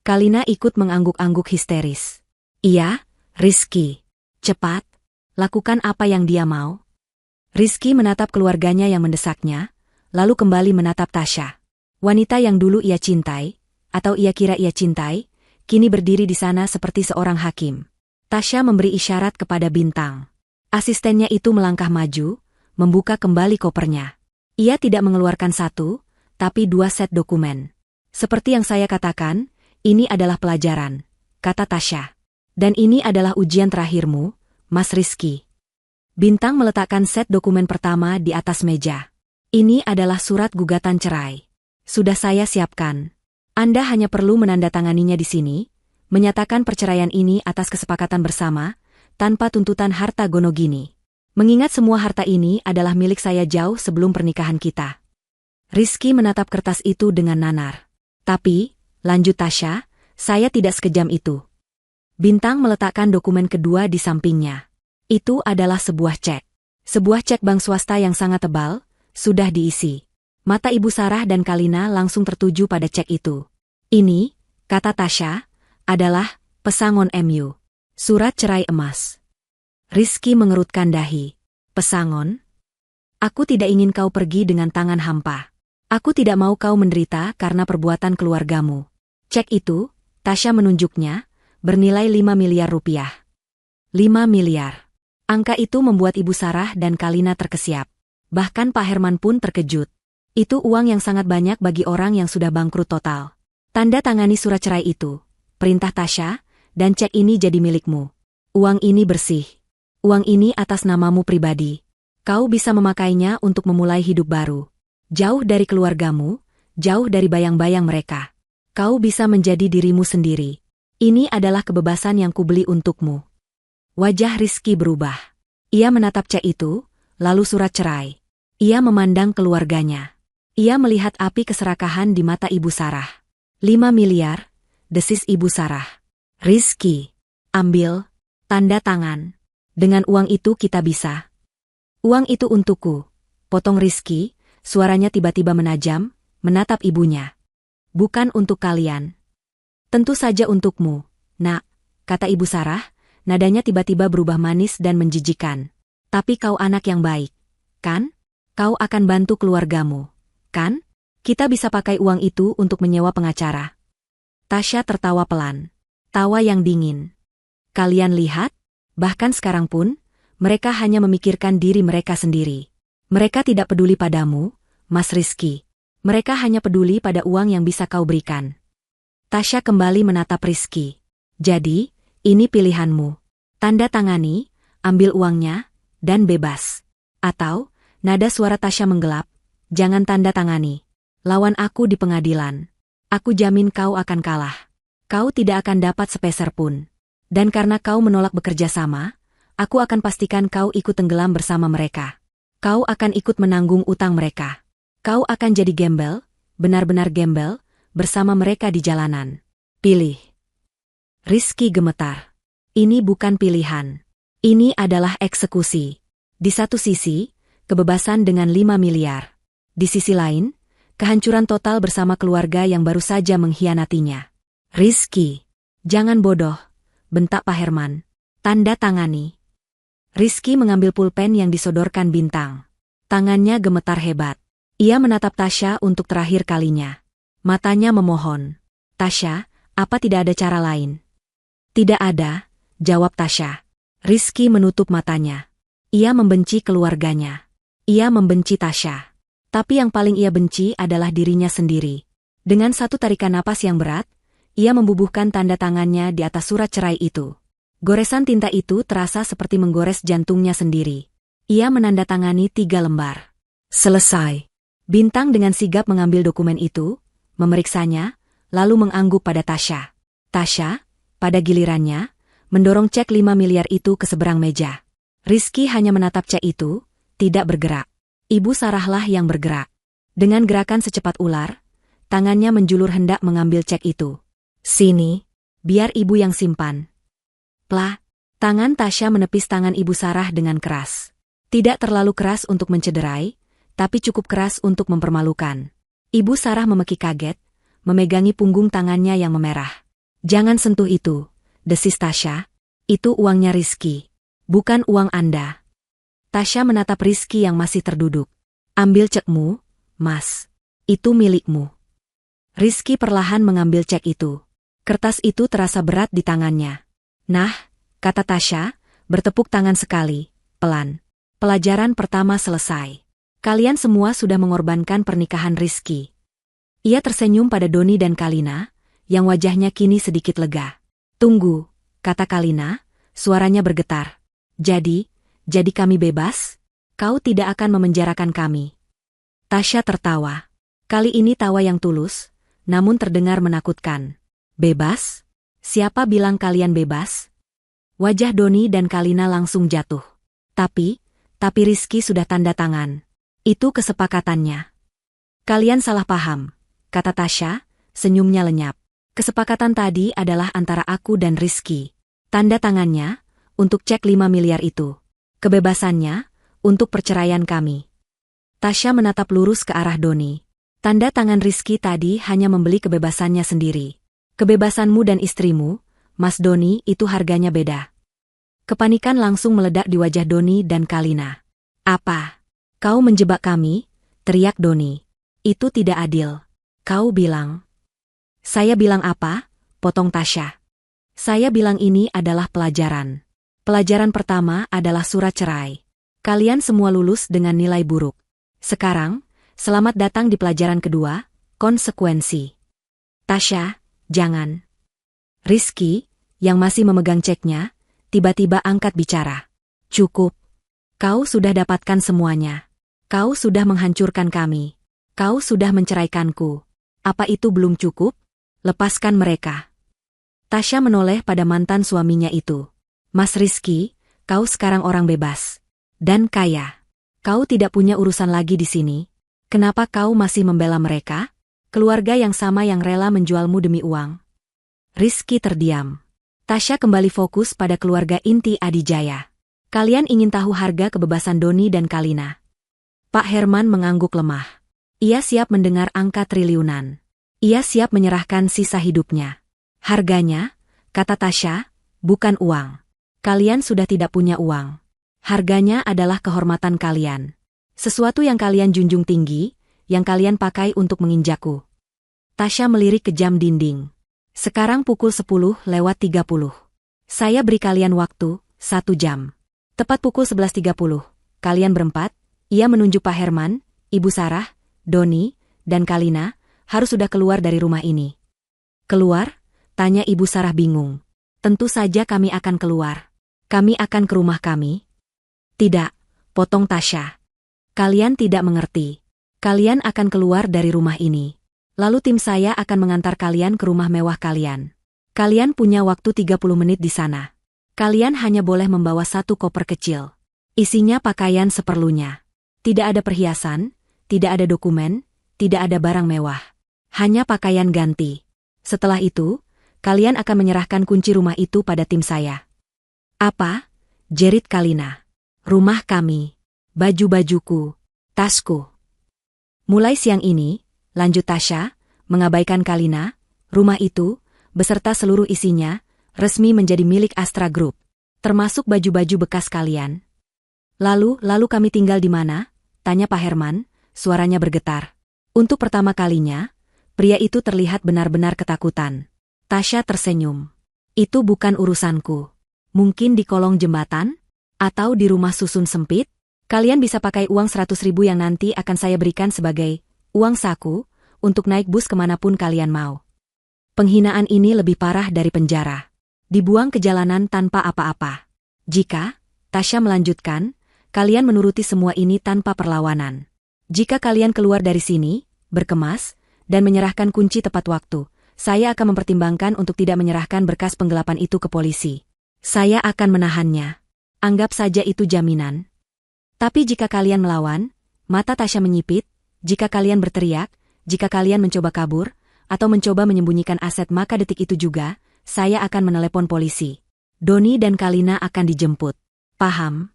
S1: Kalina ikut mengangguk-angguk histeris. Iya, Rizky. Cepat. Lakukan apa yang dia mau. Rizky menatap keluarganya yang mendesaknya, lalu kembali menatap Tasya. Wanita yang dulu ia cintai, atau ia kira ia cintai, kini berdiri di sana seperti seorang hakim. Tasya memberi isyarat kepada Bintang. Asistennya itu melangkah maju, membuka kembali kopernya. Ia tidak mengeluarkan satu, tapi 2 set dokumen. Seperti yang saya katakan, ini adalah pelajaran, kata Tasya. Dan ini adalah ujian terakhirmu, Mas Rizky. Bintang meletakkan set dokumen pertama di atas meja. Ini adalah surat gugatan cerai. Sudah saya siapkan. Anda hanya perlu menandatanganinya di sini, menyatakan perceraian ini atas kesepakatan bersama, tanpa tuntutan harta gono gini. Mengingat semua harta ini adalah milik saya jauh sebelum pernikahan kita. Rizky menatap kertas itu dengan nanar. Tapi, lanjut Tasya, saya tidak sekejam itu. Bintang meletakkan dokumen kedua di sampingnya. Itu adalah sebuah cek. Sebuah cek bank swasta yang sangat tebal, sudah diisi. Mata Ibu Sarah dan Kalina langsung tertuju pada cek itu. Ini, kata Tasya, adalah pesangon MU. Surat cerai emas. Rizky mengerutkan dahi. Pesangon? Aku tidak ingin kau pergi dengan tangan hampa. Aku tidak mau kau menderita karena perbuatan keluargamu. Cek itu, Tasya menunjuknya, bernilai 5 miliar rupiah. 5 miliar. Angka itu membuat Ibu Sarah dan Kalina terkesiap. Bahkan Pak Herman pun terkejut. Itu uang yang sangat banyak bagi orang yang sudah bangkrut total. Tanda tangani surat cerai itu, perintah Tasya, dan cek ini jadi milikmu. Uang ini bersih. Uang ini atas namamu pribadi. Kau bisa memakainya untuk memulai hidup baru. Jauh dari keluargamu, jauh dari bayang-bayang mereka. Kau bisa menjadi dirimu sendiri. Ini adalah kebebasan yang kubeli untukmu. Wajah Rizky berubah. Ia menatap cek itu, lalu surat cerai. Ia memandang keluarganya. Ia melihat api keserakahan di mata Ibu Sarah. 5 miliar, desis Ibu Sarah. Rizky, ambil, tanda tangan. Dengan uang itu kita bisa. Uang itu untukku, potong Rizky, suaranya tiba-tiba menajam, menatap ibunya. Bukan untuk kalian. Tentu saja untukmu, nak, kata Ibu Sarah, nadanya tiba-tiba berubah manis dan menjijikan. Tapi kau anak yang baik, kan? Kau akan bantu keluargamu, kan? Kita bisa pakai uang itu untuk menyewa pengacara. Tasya tertawa pelan. Tawa yang dingin. Kalian lihat? Bahkan sekarang pun, mereka hanya memikirkan diri mereka sendiri. Mereka tidak peduli padamu, Mas Rizky. Mereka hanya peduli pada uang yang bisa kau berikan. Tasya kembali menatap Rizky. Jadi, ini pilihanmu. Tanda tangani, ambil uangnya, dan bebas. Atau, nada suara Tasya menggelap, jangan tanda tangani. Lawan aku di pengadilan. Aku jamin kau akan kalah. Kau tidak akan dapat sepeser pun. Dan karena kau menolak bekerja sama, aku akan pastikan kau ikut tenggelam bersama mereka. Kau akan ikut menanggung utang mereka. Kau akan jadi gembel, benar-benar gembel, bersama mereka di jalanan. Pilih. Rizky gemetar. Ini bukan pilihan. Ini adalah eksekusi. Di satu sisi, kebebasan dengan 5 miliar. Di sisi lain, kehancuran total bersama keluarga yang baru saja mengkhianatinya. Rizky, jangan bodoh, bentak Pak Herman. Tanda tangani. Rizky mengambil pulpen yang disodorkan Bintang. Tangannya gemetar hebat. Ia menatap Tasya untuk terakhir kalinya. Matanya memohon. Tasya, apa tidak ada cara lain? Tidak ada, jawab Tasya. Rizky menutup matanya. Ia membenci keluarganya. Ia membenci Tasya. Tapi yang paling ia benci adalah dirinya sendiri. Dengan satu tarikan napas yang berat, ia membubuhkan tanda tangannya di atas surat cerai itu. Goresan tinta itu terasa seperti menggores jantungnya sendiri. Ia menandatangani 3 lembar. Selesai. Bintang dengan sigap mengambil dokumen itu, memeriksanya, lalu mengangguk pada Tasya. Tasya, pada gilirannya, mendorong cek 5 miliar itu ke seberang meja. Rizky hanya menatap cek itu, tidak bergerak. Ibu Sarahlah yang bergerak. Dengan gerakan secepat ular, tangannya menjulur hendak mengambil cek itu. Sini, biar ibu yang simpan. Plah, tangan Tasya menepis tangan Ibu Sarah dengan keras. Tidak terlalu keras untuk mencederai, tapi cukup keras untuk mempermalukan. Ibu Sarah memeki kaget, memegangi punggung tangannya yang memerah. Jangan sentuh itu, desis Tasya. Itu uangnya Rizky. Bukan uang Anda. Tasya menatap Rizky yang masih terduduk. Ambil cekmu, Mas. Itu milikmu. Rizky perlahan mengambil cek itu. Kertas itu terasa berat di tangannya. Nah, kata Tasya, bertepuk tangan sekali, pelan. Pelajaran pertama selesai. Kalian semua sudah mengorbankan pernikahan Rizky. Ia tersenyum pada Doni dan Kalina, yang wajahnya kini sedikit lega. Tunggu, kata Kalina, suaranya bergetar. Jadi kami bebas? Kau tidak akan memenjarakan kami. Tasya tertawa. Kali ini tawa yang tulus, namun terdengar menakutkan. Bebas? Siapa bilang kalian bebas? Wajah Doni dan Kalina langsung jatuh. Tapi Rizky sudah tanda tangan. Itu kesepakatannya. Kalian salah paham, kata Tasya, senyumnya lenyap. Kesepakatan tadi adalah antara aku dan Rizky. Tanda tangannya, untuk cek 5 miliar itu. Kebebasannya, untuk perceraian kami. Tasya menatap lurus ke arah Doni. Tanda tangan Rizky tadi hanya membeli kebebasannya sendiri. Kebebasanmu dan istrimu, Mas Doni, itu harganya beda. Kepanikan langsung meledak di wajah Doni dan Kalina. Apa? Kau menjebak kami? Teriak Doni. Itu tidak adil. Kau bilang. Saya bilang apa? Potong Tasya. Saya bilang ini adalah pelajaran. Pelajaran pertama adalah surat cerai. Kalian semua lulus dengan nilai buruk. Sekarang, selamat datang di pelajaran kedua, konsekuensi. Tasya, jangan. Rizky, yang masih memegang ceknya, tiba-tiba angkat bicara. Cukup. Kau sudah dapatkan semuanya. Kau sudah menghancurkan kami. Kau sudah menceraikanku. Apa itu belum cukup? Lepaskan mereka. Tasya menoleh pada mantan suaminya itu. Mas Rizky, kau sekarang orang bebas. Dan kaya. Kau tidak punya urusan lagi di sini. Kenapa kau masih membela mereka? Keluarga yang sama yang rela menjualmu demi uang. Rizky terdiam. Tasya kembali fokus pada keluarga inti Adijaya. Kalian ingin tahu harga kebebasan Doni dan Kalina? Pak Herman mengangguk lemah. Ia siap mendengar angka triliunan. Ia siap menyerahkan sisa hidupnya. Harganya, kata Tasya, bukan uang. Kalian sudah tidak punya uang. Harganya adalah kehormatan kalian. Sesuatu yang kalian junjung tinggi, yang kalian pakai untuk menginjakku. Tasya melirik ke jam dinding. Sekarang pukul 10:30. Saya beri kalian waktu, 1 jam. Tepat pukul 11:30, kalian berempat, ia menunjuk Pak Herman, Ibu Sarah, Doni, dan Kalina, harus sudah keluar dari rumah ini. Keluar? Tanya Ibu Sarah bingung. Tentu saja kami akan keluar. Kami akan ke rumah kami. Tidak, potong Tasya. Kalian tidak mengerti. Kalian akan keluar dari rumah ini. Lalu tim saya akan mengantar kalian ke rumah mewah kalian. Kalian punya waktu 30 menit di sana. Kalian hanya boleh membawa 1 koper kecil. Isinya pakaian seperlunya. Tidak ada perhiasan, tidak ada dokumen, tidak ada barang mewah. Hanya pakaian ganti. Setelah itu, kalian akan menyerahkan kunci rumah itu pada tim saya. Apa? Jerit Kalina. Rumah kami. Baju-bajuku. Tasku. Mulai siang ini, lanjut Tasya, mengabaikan Kalina, rumah itu, beserta seluruh isinya, resmi menjadi milik Astra Group. Termasuk baju-baju bekas kalian. Lalu kami tinggal di mana? Tanya Pak Herman, suaranya bergetar. Untuk pertama kalinya, pria itu terlihat benar-benar ketakutan. Tasya tersenyum. Itu bukan urusanku. Mungkin di kolong jembatan? Atau di rumah susun sempit? Kalian bisa pakai uang 100.000 yang nanti akan saya berikan sebagai uang saku untuk naik bus kemanapun kalian mau. Penghinaan ini lebih parah dari penjara. Dibuang ke jalanan tanpa apa-apa. Jika, Tasya melanjutkan, kalian menuruti semua ini tanpa perlawanan. Jika kalian keluar dari sini, berkemas, dan menyerahkan kunci tepat waktu, saya akan mempertimbangkan untuk tidak menyerahkan berkas penggelapan itu ke polisi. Saya akan menahannya. Anggap saja itu jaminan. Tapi jika kalian melawan, mata Tasya menyipit, jika kalian berteriak, jika kalian mencoba kabur, atau mencoba menyembunyikan aset maka detik itu juga, saya akan menelepon polisi. Doni dan Kalina akan dijemput. Paham?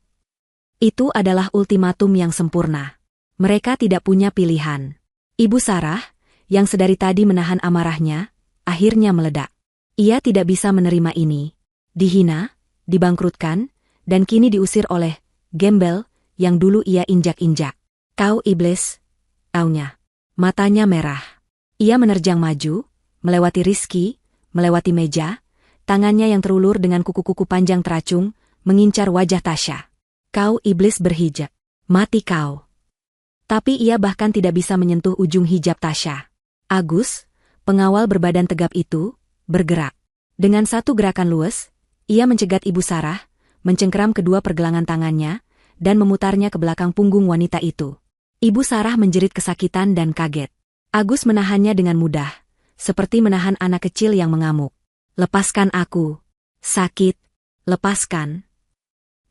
S1: Itu adalah ultimatum yang sempurna. Mereka tidak punya pilihan. Ibu Sarah, yang sedari tadi menahan amarahnya, akhirnya meledak. Ia tidak bisa menerima ini. Dihina, dibangkrutkan, dan kini diusir oleh gembel yang dulu ia injak-injak. Kau iblis, taunya. Matanya merah. Ia menerjang maju, melewati Rizky, melewati meja, tangannya yang terulur dengan kuku-kuku panjang teracung, mengincar wajah Tasya. Kau iblis berhijab. Mati kau. Tapi ia bahkan tidak bisa menyentuh ujung hijab Tasya. Agus, pengawal berbadan tegap itu, bergerak. Dengan satu gerakan luwes, ia mencegat Ibu Sarah, mencengkeram kedua pergelangan tangannya, dan memutarnya ke belakang punggung wanita itu. Ibu Sarah menjerit kesakitan dan kaget. Agus menahannya dengan mudah, seperti menahan anak kecil yang mengamuk. Lepaskan aku. Sakit. Lepaskan.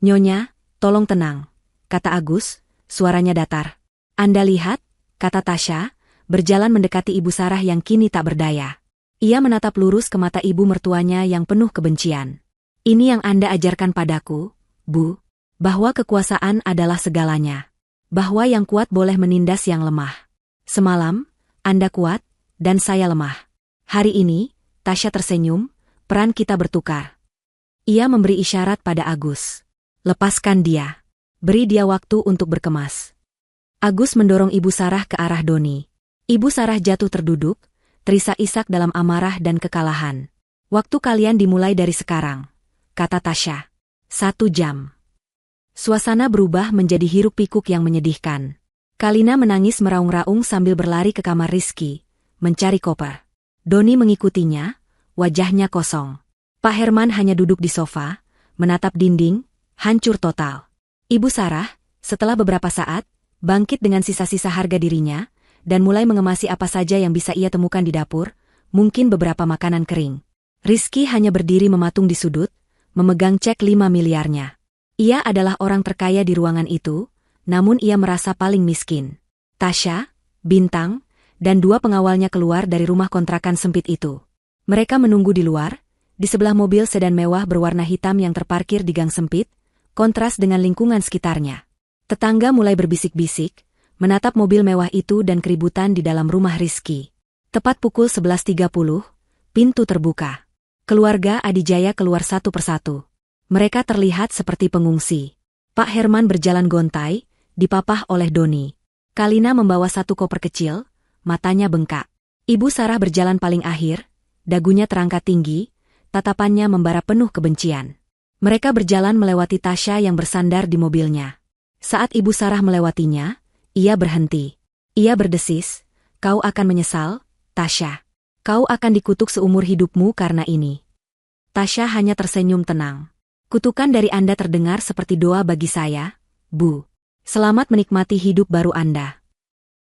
S1: Nyonya, tolong tenang, kata Agus, suaranya datar. Anda lihat, kata Tasya, berjalan mendekati Ibu Sarah yang kini tak berdaya. Ia menatap lurus ke mata ibu mertuanya yang penuh kebencian. Ini yang Anda ajarkan padaku, Bu, bahwa kekuasaan adalah segalanya. Bahwa yang kuat boleh menindas yang lemah. Semalam, Anda kuat, dan saya lemah. Hari ini, Tasya tersenyum, peran kita bertukar. Ia memberi isyarat pada Agus. Lepaskan dia. Beri dia waktu untuk berkemas. Agus mendorong Ibu Sarah ke arah Doni. Ibu Sarah jatuh terduduk, terisak-isak dalam amarah dan kekalahan. Waktu kalian dimulai dari sekarang, kata Tasya. 1 jam. Suasana berubah menjadi hiruk-pikuk yang menyedihkan. Kalina menangis meraung-raung sambil berlari ke kamar Rizky, mencari koper. Doni mengikutinya, wajahnya kosong. Pak Herman hanya duduk di sofa, menatap dinding, hancur total. Ibu Sarah, setelah beberapa saat, bangkit dengan sisa-sisa harga dirinya, dan mulai mengemasi apa saja yang bisa ia temukan di dapur, mungkin beberapa makanan kering. Rizky hanya berdiri mematung di sudut, memegang cek 5 miliarnya. Ia adalah orang terkaya di ruangan itu, namun ia merasa paling miskin. Tasya, Bintang, dan 2 pengawalnya keluar dari rumah kontrakan sempit itu. Mereka menunggu di luar, di sebelah mobil sedan mewah berwarna hitam yang terparkir di gang sempit, kontras dengan lingkungan sekitarnya. Tetangga mulai berbisik-bisik, menatap mobil mewah itu dan keributan di dalam rumah Rizky. Tepat pukul 11.30, pintu terbuka. Keluarga Adijaya keluar satu persatu. Mereka terlihat seperti pengungsi. Pak Herman berjalan gontai, dipapah oleh Doni. Kalina membawa 1 koper kecil, matanya bengkak. Ibu Sarah berjalan paling akhir, dagunya terangkat tinggi, tatapannya membara penuh kebencian. Mereka berjalan melewati Tasya yang bersandar di mobilnya. Saat Ibu Sarah melewatinya, ia berhenti. Ia berdesis, kau akan menyesal, Tasya. Kau akan dikutuk seumur hidupmu karena ini. Tasya hanya tersenyum tenang. Kutukan dari Anda terdengar seperti doa bagi saya, Bu. Selamat menikmati hidup baru Anda.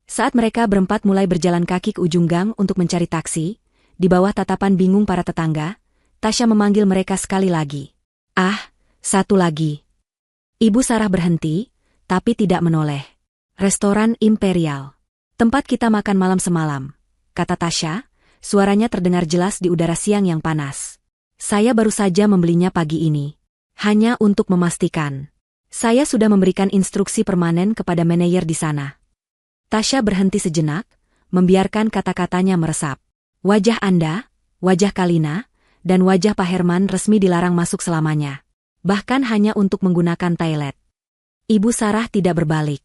S1: Saat mereka berempat mulai berjalan kaki ke ujung gang untuk mencari taksi, di bawah tatapan bingung para tetangga, Tasya memanggil mereka sekali lagi. Ah, 1 lagi. Ibu Sarah berhenti, tapi tidak menoleh. Restoran Imperial. Tempat kita makan malam semalam, kata Tasya, suaranya terdengar jelas di udara siang yang panas. Saya baru saja membelinya pagi ini. Hanya untuk memastikan. Saya sudah memberikan instruksi permanen kepada manajer di sana. Tasya berhenti sejenak, membiarkan kata-katanya meresap. Wajah Anda, wajah Kalina, dan wajah Pak Herman resmi dilarang masuk selamanya. Bahkan hanya untuk menggunakan toilet. Ibu Sarah tidak berbalik,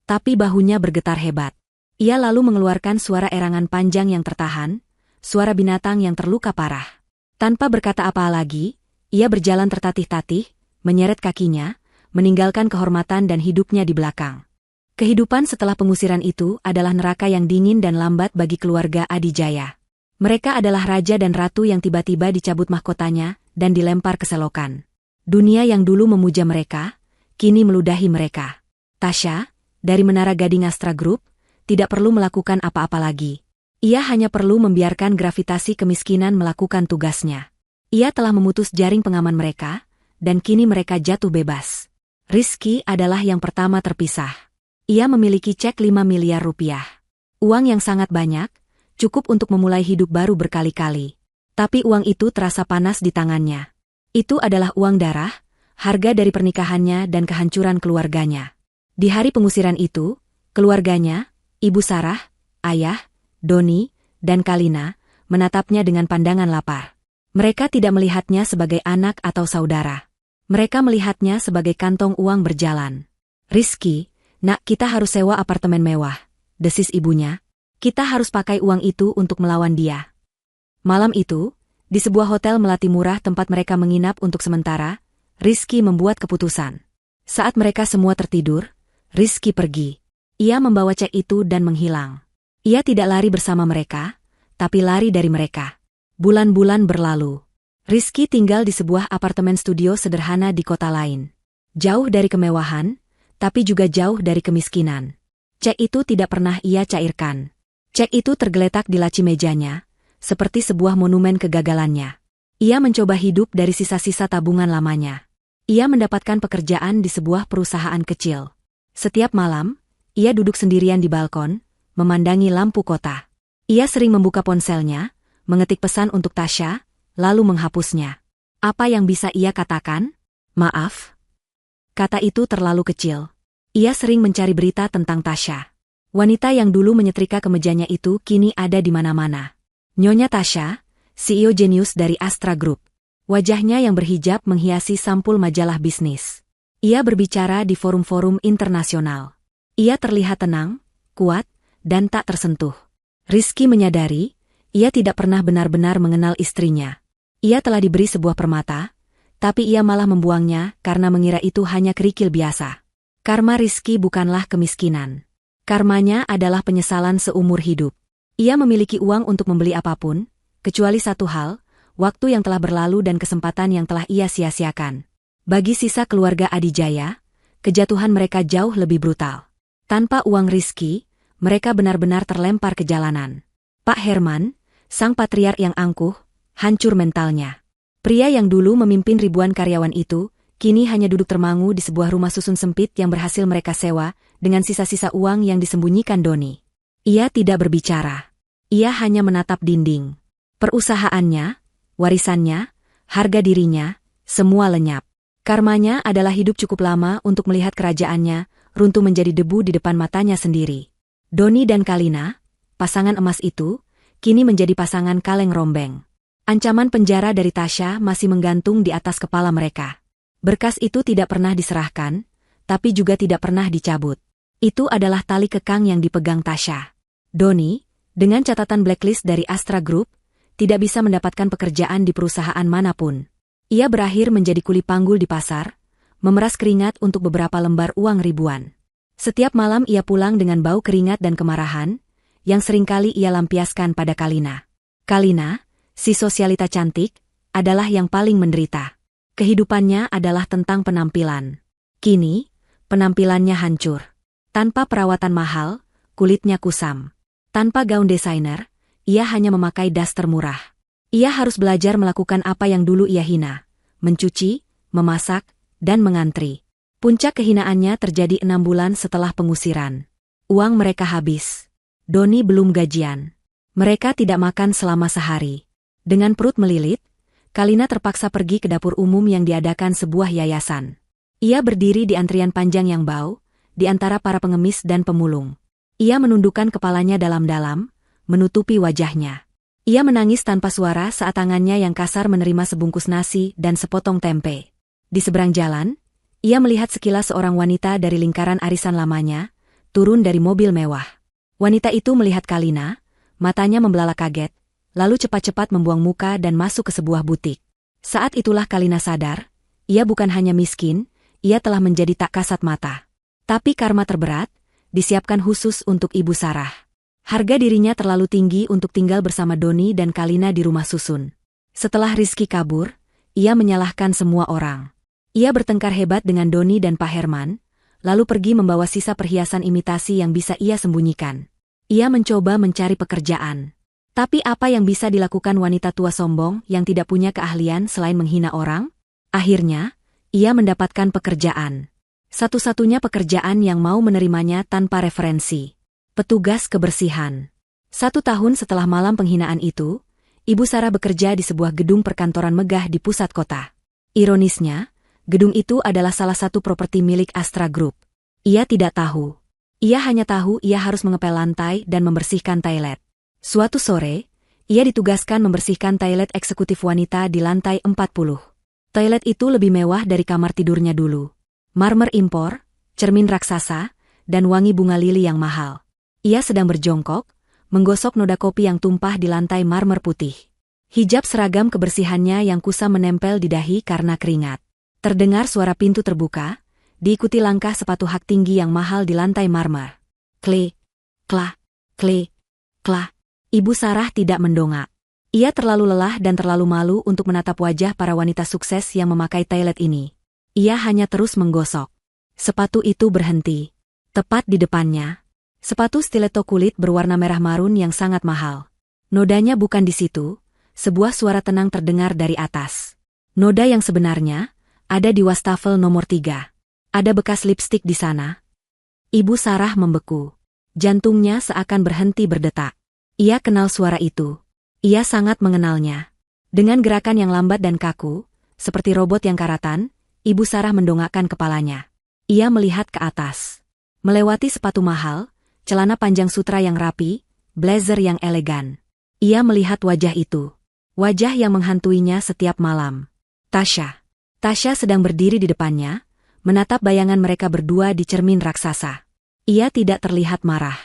S1: tapi bahunya bergetar hebat. Ia lalu mengeluarkan suara erangan panjang yang tertahan, suara binatang yang terluka parah. Tanpa berkata apa lagi, ia berjalan tertatih-tatih, menyeret kakinya, meninggalkan kehormatan dan hidupnya di belakang. Kehidupan setelah pengusiran itu adalah neraka yang dingin dan lambat bagi keluarga Adijaya. Mereka adalah raja dan ratu yang tiba-tiba dicabut mahkotanya dan dilempar ke selokan. Dunia yang dulu memuja mereka, kini meludahi mereka. Tasya, dari Menara Gading Astra Group, tidak perlu melakukan apa-apa lagi. Ia hanya perlu membiarkan gravitasi kemiskinan melakukan tugasnya. Ia telah memutus jaring pengaman mereka, dan kini mereka jatuh bebas. Rizky adalah yang pertama terpisah. Ia memiliki cek 5 miliar rupiah. Uang yang sangat banyak, cukup untuk memulai hidup baru berkali-kali. Tapi uang itu terasa panas di tangannya. Itu adalah uang darah, harga dari pernikahannya dan kehancuran keluarganya. Di hari pengusiran itu, keluarganya, Ibu Sarah, Ayah, Doni, dan Kalina, menatapnya dengan pandangan lapar. Mereka tidak melihatnya sebagai anak atau saudara. Mereka melihatnya sebagai kantong uang berjalan. Rizky, nak, kita harus sewa apartemen mewah, desis ibunya. Kita harus pakai uang itu untuk melawan dia. Malam itu, di sebuah hotel melati murah tempat mereka menginap untuk sementara, Rizky membuat keputusan. Saat mereka semua tertidur, Rizky pergi. Ia membawa cek itu dan menghilang. Ia tidak lari bersama mereka, tapi lari dari mereka. Bulan-bulan berlalu. Rizky tinggal di sebuah apartemen studio sederhana di kota lain. Jauh dari kemewahan, tapi juga jauh dari kemiskinan. Cek itu tidak pernah ia cairkan. Cek itu tergeletak di laci mejanya, seperti sebuah monumen kegagalannya. Ia mencoba hidup dari sisa-sisa tabungan lamanya. Ia mendapatkan pekerjaan di sebuah perusahaan kecil. Setiap malam, ia duduk sendirian di balkon, memandangi lampu kota. Ia sering membuka ponselnya, mengetik pesan untuk Tasya, lalu menghapusnya. Apa yang bisa ia katakan? Maaf. Kata itu terlalu kecil. Ia sering mencari berita tentang Tasya. Wanita yang dulu menyetrika kemejanya itu kini ada di mana-mana. Nyonya Tasya, CEO jenius dari Astra Group. Wajahnya yang berhijab menghiasi sampul majalah bisnis. Ia berbicara di forum-forum internasional. Ia terlihat tenang, kuat, dan tak tersentuh. Rizky menyadari, ia tidak pernah benar-benar mengenal istrinya. Ia telah diberi sebuah permata, tapi ia malah membuangnya karena mengira itu hanya kerikil biasa. Karma Rizky bukanlah kemiskinan. Karmanya adalah penyesalan seumur hidup. Ia memiliki uang untuk membeli apapun, kecuali satu hal, waktu yang telah berlalu dan kesempatan yang telah ia sia-siakan. Bagi sisa keluarga Adijaya, kejatuhan mereka jauh lebih brutal. Tanpa uang Rizky, mereka benar-benar terlempar ke jalanan. Pak Herman, sang patriark yang angkuh, hancur mentalnya. Pria yang dulu memimpin ribuan karyawan itu, kini hanya duduk termangu di sebuah rumah susun sempit yang berhasil mereka sewa, dengan sisa-sisa uang yang disembunyikan Doni. Ia tidak berbicara. Ia hanya menatap dinding. Perusahaannya, warisannya, harga dirinya, semua lenyap. Karmanya adalah hidup cukup lama untuk melihat kerajaannya runtuh menjadi debu di depan matanya sendiri. Doni dan Kalina, pasangan emas itu, kini menjadi pasangan kaleng rombeng. Ancaman penjara dari Tasya masih menggantung di atas kepala mereka. Berkas itu tidak pernah diserahkan, tapi juga tidak pernah dicabut. Itu adalah tali kekang yang dipegang Tasya. Doni, dengan catatan blacklist dari Astra Group, tidak bisa mendapatkan pekerjaan di perusahaan manapun. Ia berakhir menjadi kuli panggul di pasar, memeras keringat untuk beberapa lembar uang ribuan. Setiap malam ia pulang dengan bau keringat dan kemarahan, yang seringkali ia lampiaskan pada Kalina. Kalina, si sosialita cantik, adalah yang paling menderita. Kehidupannya adalah tentang penampilan. Kini, penampilannya hancur. Tanpa perawatan mahal, kulitnya kusam. Tanpa gaun desainer, ia hanya memakai daster murah. Ia harus belajar melakukan apa yang dulu ia hina, mencuci, memasak, dan mengantri. Puncak kehinaannya terjadi 6 bulan setelah pengusiran. Uang mereka habis. Doni belum gajian. Mereka tidak makan selama sehari. Dengan perut melilit, Kalina terpaksa pergi ke dapur umum yang diadakan sebuah yayasan. Ia berdiri di antrian panjang yang bau, di antara para pengemis dan pemulung. Ia menundukkan kepalanya dalam-dalam, menutupi wajahnya. Ia menangis tanpa suara saat tangannya yang kasar menerima sebungkus nasi dan sepotong tempe. Di seberang jalan, ia melihat sekilas seorang wanita dari lingkaran arisan lamanya, turun dari mobil mewah. Wanita itu melihat Kalina, matanya membelalak kaget, lalu cepat-cepat membuang muka dan masuk ke sebuah butik. Saat itulah Kalina sadar, ia bukan hanya miskin, ia telah menjadi tak kasat mata. Tapi karma terberat, disiapkan khusus untuk Ibu Sarah. Harga dirinya terlalu tinggi untuk tinggal bersama Doni dan Kalina di rumah susun. Setelah Rizky kabur, ia menyalahkan semua orang. Ia bertengkar hebat dengan Doni dan Pak Herman, lalu pergi membawa sisa perhiasan imitasi yang bisa ia sembunyikan. Ia mencoba mencari pekerjaan. Tapi apa yang bisa dilakukan wanita tua sombong yang tidak punya keahlian selain menghina orang? Akhirnya, ia mendapatkan pekerjaan. Satu-satunya pekerjaan yang mau menerimanya tanpa referensi. Petugas kebersihan. 1 tahun setelah malam penghinaan itu, Ibu Sarah bekerja di sebuah gedung perkantoran megah di pusat kota. Ironisnya, gedung itu adalah salah satu properti milik Astra Group. Ia tidak tahu. Ia hanya tahu ia harus mengepel lantai dan membersihkan toilet. Suatu sore, ia ditugaskan membersihkan toilet eksekutif wanita di lantai 40. Toilet itu lebih mewah dari kamar tidurnya dulu. Marmer impor, cermin raksasa, dan wangi bunga lili yang mahal. Ia sedang berjongkok, menggosok noda kopi yang tumpah di lantai marmer putih. Hijab seragam kebersihannya yang kusam menempel di dahi karena keringat. Terdengar suara pintu terbuka, diikuti langkah sepatu hak tinggi yang mahal di lantai marmer. Klik, klah, klik, klah. Ibu Sarah tidak mendongak. Ia terlalu lelah dan terlalu malu untuk menatap wajah para wanita sukses yang memakai toilet ini. Ia hanya terus menggosok. Sepatu itu berhenti. Tepat di depannya. Sepatu stiletto kulit berwarna merah marun yang sangat mahal. Nodanya bukan di situ, sebuah suara tenang terdengar dari atas. Noda yang sebenarnya ada di wastafel nomor 3. Ada bekas lipstik di sana. Ibu Sarah membeku. Jantungnya seakan berhenti berdetak. Ia kenal suara itu. Ia sangat mengenalnya. Dengan gerakan yang lambat dan kaku, seperti robot yang karatan, Ibu Sarah mendongakkan kepalanya. Ia melihat ke atas. Melewati sepatu mahal, celana panjang sutra yang rapi, blazer yang elegan. Ia melihat wajah itu. Wajah yang menghantuinya setiap malam. Tasha. Tasha sedang berdiri di depannya, menatap bayangan mereka berdua di cermin raksasa. Ia tidak terlihat marah.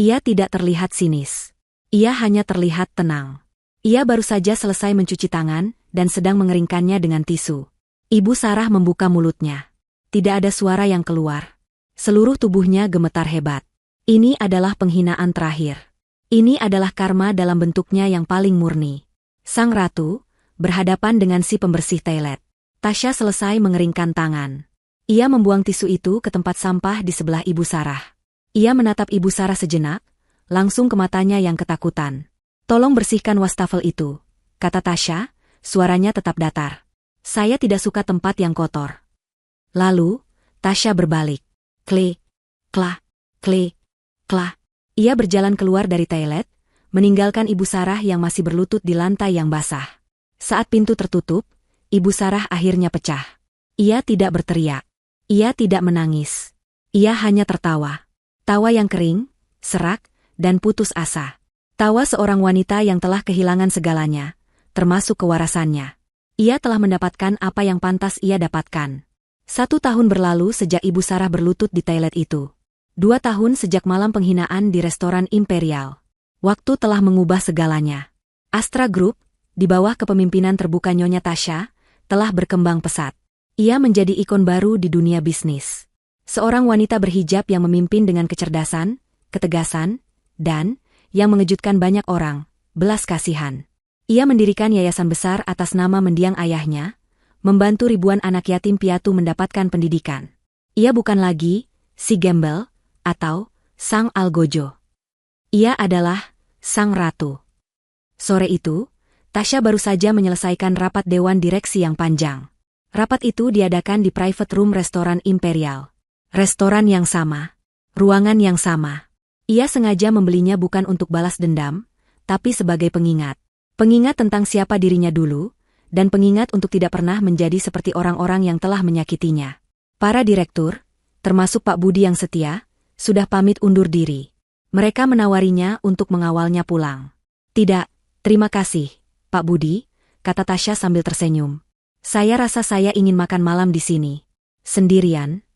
S1: Ia tidak terlihat sinis. Ia hanya terlihat tenang. Ia baru saja selesai mencuci tangan dan sedang mengeringkannya dengan tisu. Ibu Sarah membuka mulutnya. Tidak ada suara yang keluar. Seluruh tubuhnya gemetar hebat. Ini adalah penghinaan terakhir. Ini adalah karma dalam bentuknya yang paling murni. Sang ratu berhadapan dengan si pembersih toilet. Tasha selesai mengeringkan tangan. Ia membuang tisu itu ke tempat sampah di sebelah Ibu Sarah. Ia menatap Ibu Sarah sejenak, langsung ke matanya yang ketakutan. "Tolong bersihkan wastafel itu," kata Tasha, suaranya tetap datar. "Saya tidak suka tempat yang kotor." Lalu, Tasha berbalik. Klik, klah, klik, klah. Ia berjalan keluar dari toilet, meninggalkan Ibu Sarah yang masih berlutut di lantai yang basah. Saat pintu tertutup, Ibu Sarah akhirnya pecah. Ia tidak berteriak. Ia tidak menangis. Ia hanya tertawa. Tawa yang kering, serak, dan putus asa. Tawa seorang wanita yang telah kehilangan segalanya, termasuk kewarasannya. Ia telah mendapatkan apa yang pantas ia dapatkan. 1 tahun berlalu sejak Ibu Sarah berlutut di toilet itu. 2 tahun sejak malam penghinaan di restoran Imperial. Waktu telah mengubah segalanya. Astra Group, di bawah kepemimpinan terbuka Nyonya Tasha, telah berkembang pesat. Ia menjadi ikon baru di dunia bisnis. Seorang wanita berhijab yang memimpin dengan kecerdasan, ketegasan, dan, yang mengejutkan banyak orang, belas kasihan. Ia mendirikan yayasan besar atas nama mendiang ayahnya, membantu ribuan anak yatim piatu mendapatkan pendidikan. Ia bukan lagi si gembel atau sang algojo. Ia adalah sang ratu. Sore itu, Tasha baru saja menyelesaikan rapat dewan direksi yang panjang. Rapat itu diadakan di private room restoran Imperial. Restoran yang sama. Ruangan yang sama. Ia sengaja membelinya bukan untuk balas dendam, tapi sebagai pengingat. Pengingat tentang siapa dirinya dulu, dan pengingat untuk tidak pernah menjadi seperti orang-orang yang telah menyakitinya. Para direktur, termasuk Pak Budi yang setia, sudah pamit undur diri. Mereka menawarinya untuk mengawalnya pulang. Tidak, terima kasih, Pak Budi, kata Tasya sambil tersenyum. Saya rasa saya ingin makan malam di sini. Sendirian?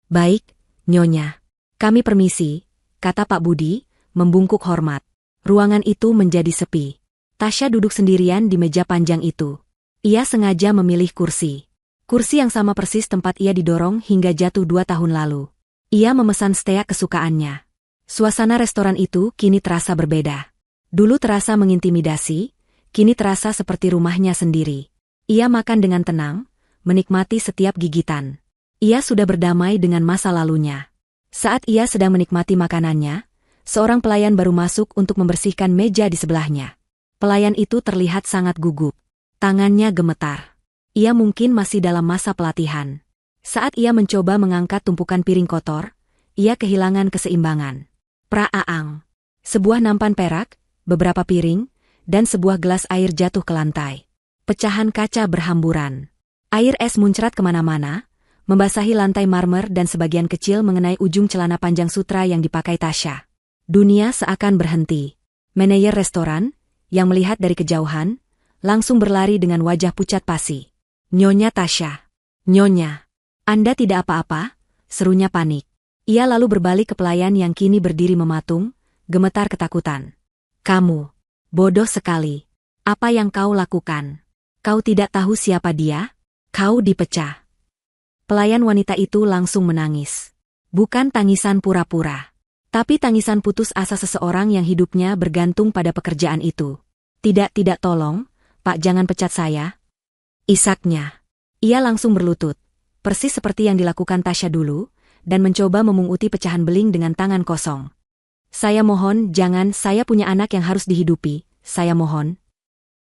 S1: Baik, Nyonya. Kami permisi, kata Pak Budi, membungkuk hormat. Ruangan itu menjadi sepi. Tasya duduk sendirian di meja panjang itu. Ia sengaja memilih kursi. Kursi yang sama persis tempat ia didorong hingga jatuh 2 tahun lalu. Ia memesan steak kesukaannya. Suasana restoran itu kini terasa berbeda. Dulu terasa mengintimidasi, kini terasa seperti rumahnya sendiri. Ia makan dengan tenang, menikmati setiap gigitan. Ia sudah berdamai dengan masa lalunya. Saat ia sedang menikmati makanannya, seorang pelayan baru masuk untuk membersihkan meja di sebelahnya. Pelayan itu terlihat sangat gugup. Tangannya gemetar. Ia mungkin masih dalam masa pelatihan. Saat ia mencoba mengangkat tumpukan piring kotor, ia kehilangan keseimbangan. Praaang. Sebuah nampan perak, beberapa piring, dan sebuah gelas air jatuh ke lantai. Pecahan kaca berhamburan. Air es muncrat kemana-mana, membasahi lantai marmer dan sebagian kecil mengenai ujung celana panjang sutra yang dipakai Tasya. Dunia seakan berhenti. Manajer restoran, yang melihat dari kejauhan, langsung berlari dengan wajah pucat pasi. Nyonya Tasya. Nyonya. Anda tidak apa-apa, serunya panik. Ia lalu berbalik ke pelayan yang kini berdiri mematung, gemetar ketakutan. Kamu. Bodoh sekali. Apa yang kau lakukan? Kau tidak tahu siapa dia? Kau dipecah. Pelayan wanita itu langsung menangis. Bukan tangisan pura-pura. Tapi tangisan putus asa seseorang yang hidupnya bergantung pada pekerjaan itu. Tidak tolong, Pak jangan pecat saya. Isaknya. Ia langsung berlutut, persis seperti yang dilakukan Tasya dulu, dan mencoba memunguti pecahan beling dengan tangan kosong. Saya mohon, jangan, saya punya anak yang harus dihidupi, saya mohon.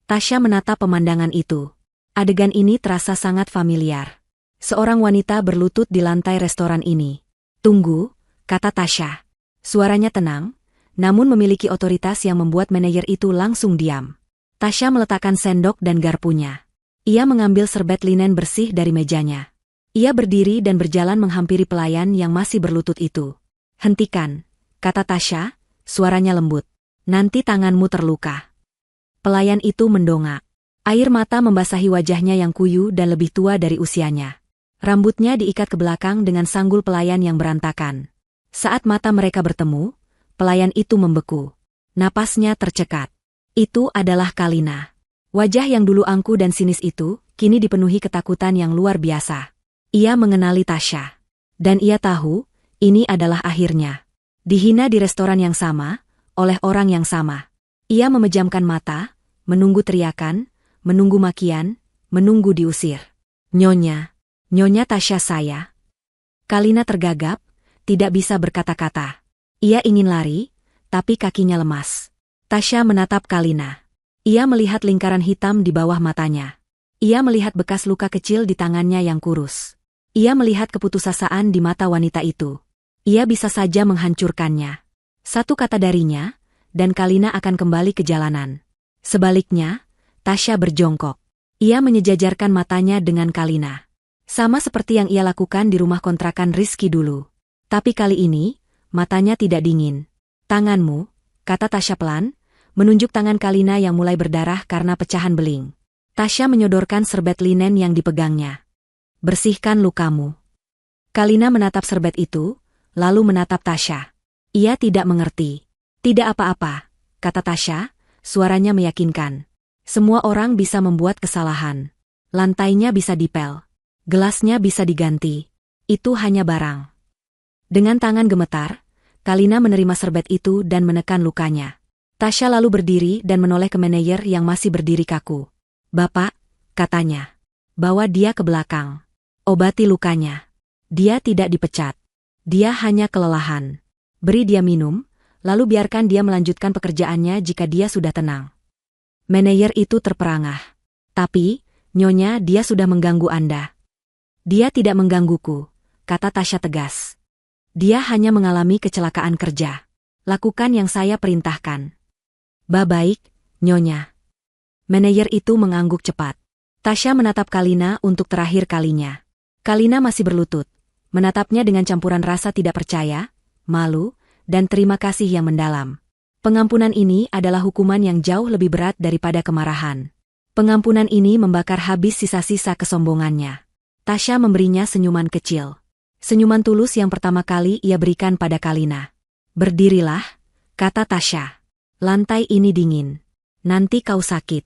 S1: Tasya menatap pemandangan itu. Adegan ini terasa sangat familiar. Seorang wanita berlutut di lantai restoran ini. Tunggu, kata Tasya. Suaranya tenang, namun memiliki otoritas yang membuat manajer itu langsung diam. Tasya meletakkan sendok dan garpunya. Ia mengambil serbet linen bersih dari mejanya. Ia berdiri dan berjalan menghampiri pelayan yang masih berlutut itu. Hentikan, kata Tasya, suaranya lembut. Nanti tanganmu terluka. Pelayan itu mendongak. Air mata membasahi wajahnya yang kuyu dan lebih tua dari usianya. Rambutnya diikat ke belakang dengan sanggul pelayan yang berantakan. Saat mata mereka bertemu, pelayan itu membeku. Napasnya tercekat. Itu adalah Kalina. Wajah yang dulu angkuh dan sinis itu, kini dipenuhi ketakutan yang luar biasa. Ia mengenali Tasya. Dan ia tahu, ini adalah akhirnya. Dihina di restoran yang sama, oleh orang yang sama. Ia memejamkan mata, menunggu teriakan, menunggu makian, menunggu diusir. Nyonya. Nyonya Tasya saya. Kalina tergagap, tidak bisa berkata-kata. Ia ingin lari, tapi kakinya lemas. Tasya menatap Kalina. Ia melihat lingkaran hitam di bawah matanya. Ia melihat bekas luka kecil di tangannya yang kurus. Ia melihat keputusasaan di mata wanita itu. Ia bisa saja menghancurkannya. Satu kata darinya, dan Kalina akan kembali ke jalanan. Sebaliknya, Tasya berjongkok. Ia menyejajarkan matanya dengan Kalina. Sama seperti yang ia lakukan di rumah kontrakan Rizky dulu. Tapi kali ini, matanya tidak dingin. Tanganmu, kata Tasya pelan, menunjuk tangan Kalina yang mulai berdarah karena pecahan beling. Tasya menyodorkan serbet linen yang dipegangnya. Bersihkan lukamu. Kalina menatap serbet itu, lalu menatap Tasya. Ia tidak mengerti. Tidak apa-apa, kata Tasya, suaranya meyakinkan. Semua orang bisa membuat kesalahan. Lantainya bisa dipel. Gelasnya bisa diganti. Itu hanya barang. Dengan tangan gemetar, Kalina menerima serbet itu dan menekan lukanya. Tasya lalu berdiri dan menoleh ke manajer yang masih berdiri kaku. Bapak, katanya. Bawa dia ke belakang. Obati lukanya. Dia tidak dipecat. Dia hanya kelelahan. Beri dia minum, lalu biarkan dia melanjutkan pekerjaannya jika dia sudah tenang. Manajer itu terperangah. Tapi, Nyonya, dia sudah mengganggu Anda. Dia tidak menggangguku, kata Tasya tegas. Dia hanya mengalami kecelakaan kerja. Lakukan yang saya perintahkan. Baik, Nyonya. Manajer itu mengangguk cepat. Tasya menatap Kalina untuk terakhir kalinya. Kalina masih berlutut, menatapnya dengan campuran rasa tidak percaya, malu, dan terima kasih yang mendalam. Pengampunan ini adalah hukuman yang jauh lebih berat daripada kemarahan. Pengampunan ini membakar habis sisa-sisa kesombongannya. Tasya memberinya senyuman kecil. Senyuman tulus yang pertama kali ia berikan pada Kalina. Berdirilah, kata Tasya. Lantai ini dingin. Nanti kau sakit.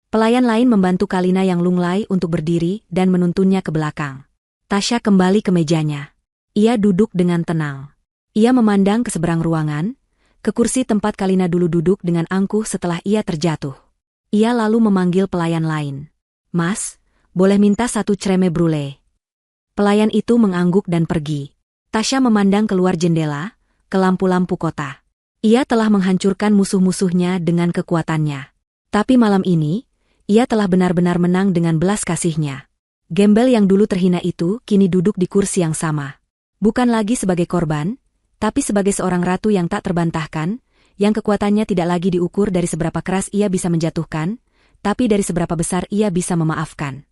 S1: Pelayan lain membantu Kalina yang lunglai untuk berdiri dan menuntunnya ke belakang. Tasya kembali ke mejanya. Ia duduk dengan tenang. Ia memandang ke seberang ruangan, ke kursi tempat Kalina dulu duduk dengan angkuh setelah ia terjatuh. Ia lalu memanggil pelayan lain. Mas, boleh minta 1 creme brulee. Pelayan itu mengangguk dan pergi. Tasya memandang keluar jendela, ke lampu-lampu kota. Ia telah menghancurkan musuh-musuhnya dengan kekuatannya. Tapi malam ini, ia telah benar-benar menang dengan belas kasihnya. Gembel yang dulu terhina itu kini duduk di kursi yang sama. Bukan lagi sebagai korban, tapi sebagai seorang ratu yang tak terbantahkan, yang kekuatannya tidak lagi diukur dari seberapa keras ia bisa menjatuhkan, tapi dari seberapa besar ia bisa memaafkan.